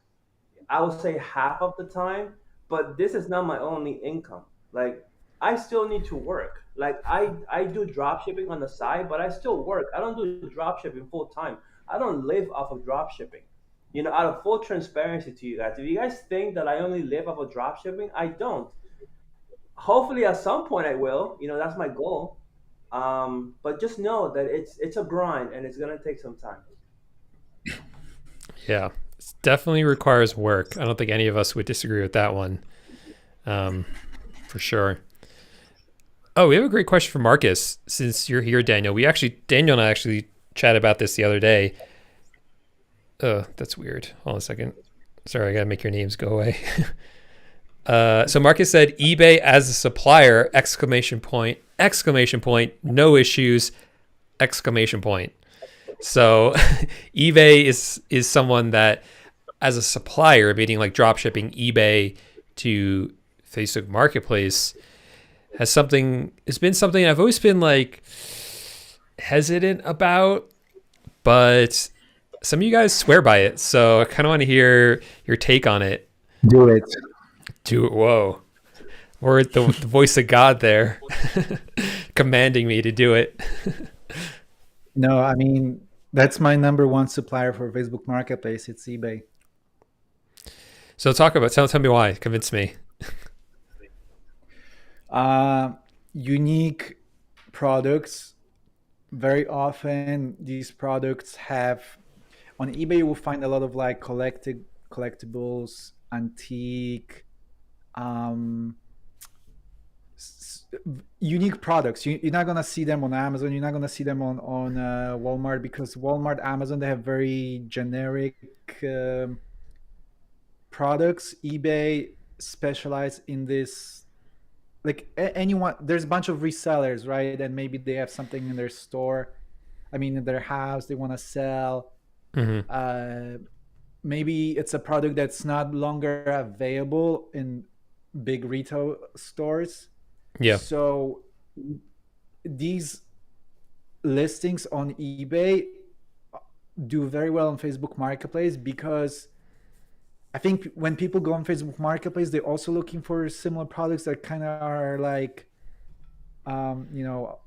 Speaker 3: I would say, half of the time, but this is not my only income. Like, I still need to work. Like, I do drop shipping on the side, but I still work. I don't do drop shipping full time. I don't live off of drop shipping. Out of full transparency to you guys, if you guys think that I only live off of drop shipping, I don't. Hopefully, at some point, I will. That's my goal. But just know that it's a grind, and it's gonna take some time.
Speaker 1: Yeah, it definitely requires work. I don't think any of us would disagree with that one, for sure. Oh, we have a great question from Marcus. Since you're here, Daniel, Daniel and I actually chatted about this the other day. Oh, that's weird. Hold on a second. Sorry, I gotta make your names go away. So Marcus said, eBay as a supplier, exclamation point, no issues, exclamation point. So eBay is someone that, as a supplier, meaning like drop shipping eBay to Facebook Marketplace, has been something I've always been like hesitant about, but some of you guys swear by it. So I kind of want to hear your take on it.
Speaker 2: Do it.
Speaker 1: Do it. Whoa. Or the voice of God there commanding me to do it.
Speaker 2: No, I mean, that's my number one supplier for Facebook Marketplace. It's eBay.
Speaker 1: So tell me why. Convince me.
Speaker 2: Unique products. Very often, these products have on eBay. You will find a lot of like collectibles, antique, um, unique products. You're not gonna see them on Amazon. You're not gonna see them on Walmart, because Walmart, Amazon, they have very generic products. eBay specialize in this. Like anyone, there's a bunch of resellers, right? And maybe they have something in their store. I mean, in their house, they want to sell.
Speaker 1: Mm-hmm.
Speaker 2: Maybe it's a product that's not longer available in big retail stores.
Speaker 1: Yeah.
Speaker 2: So these listings on eBay do very well on Facebook Marketplace, because I think when people go on Facebook Marketplace, they're also looking for similar products that kind of are like, you know,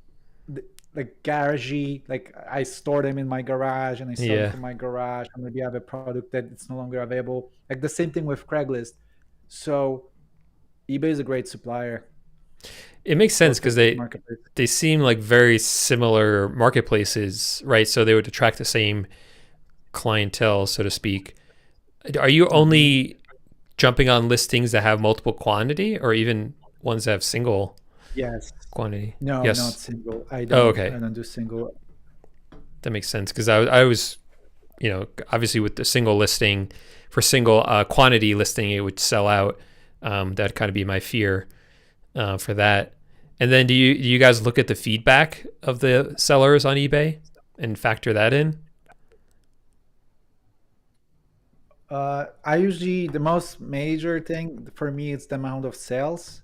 Speaker 2: like garagey. Like I store them in my garage and I sell them
Speaker 1: Yeah.
Speaker 2: from my garage. And maybe I have a product that it's no longer available. Like the same thing with Craigslist. So eBay is a great supplier
Speaker 1: It makes
Speaker 2: for
Speaker 1: sense because
Speaker 2: Facebook Marketplace.
Speaker 1: they seem like very similar marketplaces, right? So they would attract the same clientele, so to speak. Are you only jumping on listings that have multiple quantity, or even ones that have single
Speaker 2: Yes.
Speaker 1: quantity?
Speaker 2: No,
Speaker 1: Yes.
Speaker 2: not single. I
Speaker 1: Oh,
Speaker 2: don't.
Speaker 1: okay.
Speaker 2: I don't do single.
Speaker 1: That makes sense because I was, obviously with the single listing for single quantity listing, it would sell out. That'd kind of be my fear for that. And then do you guys look at the feedback of the sellers on eBay and factor that in?
Speaker 2: I usually, the most major thing for me is the amount of sales,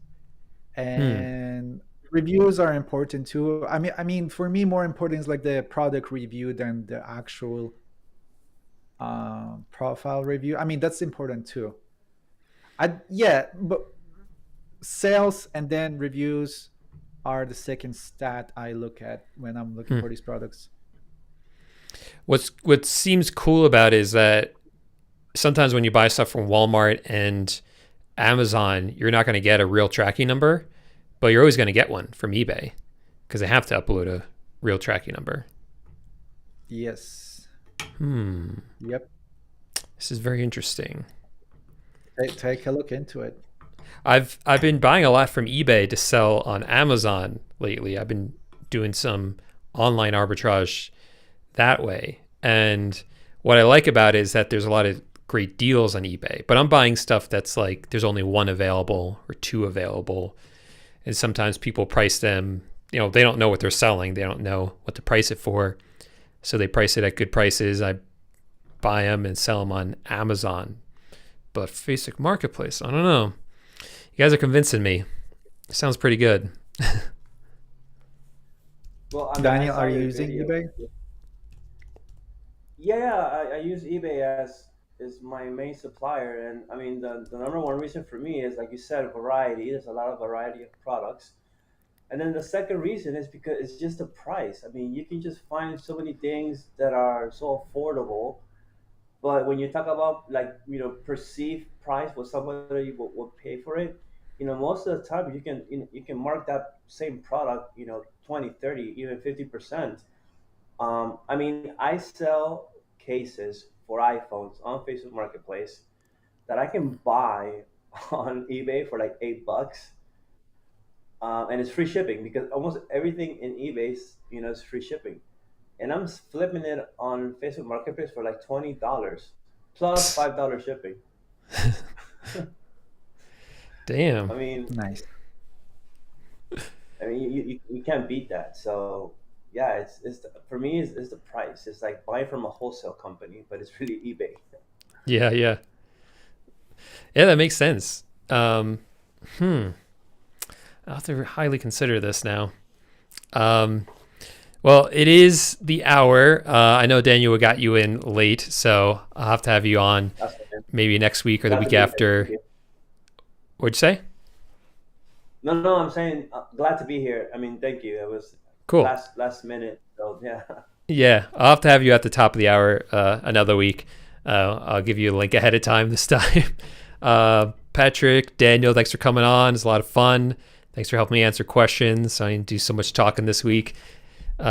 Speaker 2: and reviews are important too. I mean, for me, more important is like the product review than the actual profile review. I mean, that's important too. Yeah, but sales and then reviews are the second stat I look at when I'm looking for these products.
Speaker 1: What seems cool about it is that sometimes when you buy stuff from Walmart and Amazon, you're not going to get a real tracking number, but you're always going to get one from eBay because they have to upload a real tracking number.
Speaker 2: Yes. Yep.
Speaker 1: This is very interesting.
Speaker 2: Take a look into it.
Speaker 1: I've been buying a lot from eBay to sell on Amazon lately. I've been doing some online arbitrage that way. And what I like about it is that there's a lot of great deals on eBay, but I'm buying stuff that's like there's only one available or two available. And sometimes people price them, they don't know what they're selling. They don't know what to price it for. So they price it at good prices. I buy them and sell them on Amazon. But Facebook Marketplace, I don't know. You guys are convincing me. Sounds pretty good.
Speaker 3: Well, I mean,
Speaker 2: Daniel, are you using eBay?
Speaker 3: Yeah, I use eBay as is my main supplier, and I mean the number one reason for me is like you said, variety. There's a lot of variety of products, and then the second reason is because it's just the price. I mean, you can just find so many things that are so affordable, but when you talk about like perceived price, what somebody would pay for it, most of the time you can mark that same product 20, 30, even 50%. I mean, I sell cases for iPhones on Facebook Marketplace that I can buy on eBay for like $8, and it's free shipping because almost everything in eBay's is free shipping, and I'm flipping it on Facebook Marketplace for like $20 plus $5 shipping.
Speaker 1: Damn.
Speaker 3: I mean,
Speaker 2: Nice.
Speaker 3: you can't beat that. So yeah, for me it's the price. It's like buying from a wholesale company, but it's really eBay.
Speaker 1: Yeah, yeah. Yeah, that makes sense. I'll have to highly consider this now. Well, it is the hour. I know Daniel got you in late, so I'll have to have you on maybe next week or the
Speaker 3: Glad to
Speaker 1: week
Speaker 3: be here.
Speaker 1: after.
Speaker 3: Thank you.
Speaker 1: What'd you say?
Speaker 3: No, I'm saying glad to be here. I mean, thank you. It was
Speaker 1: Cool.
Speaker 3: last minute, so yeah.
Speaker 1: Yeah, I'll have to have you at the top of the hour another week. I'll give you a link ahead of time this time. Patryk, Daniel, thanks for coming on. It's a lot of fun. Thanks for helping me answer questions. I didn't do so much talking this week. If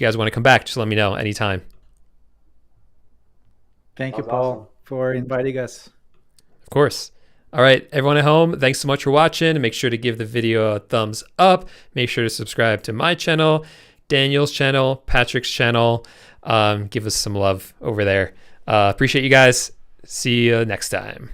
Speaker 1: you guys want to come back, just let me know anytime.
Speaker 2: Thank you,
Speaker 3: That was
Speaker 2: Paul,
Speaker 3: awesome.
Speaker 2: for inviting us.
Speaker 1: Of course. All right, everyone at home, thanks so much for watching. And make sure to give the video a thumbs up. Make sure to subscribe to my channel, Daniel's channel, Patryk's channel. Give us some love over there. Appreciate you guys. See you next time.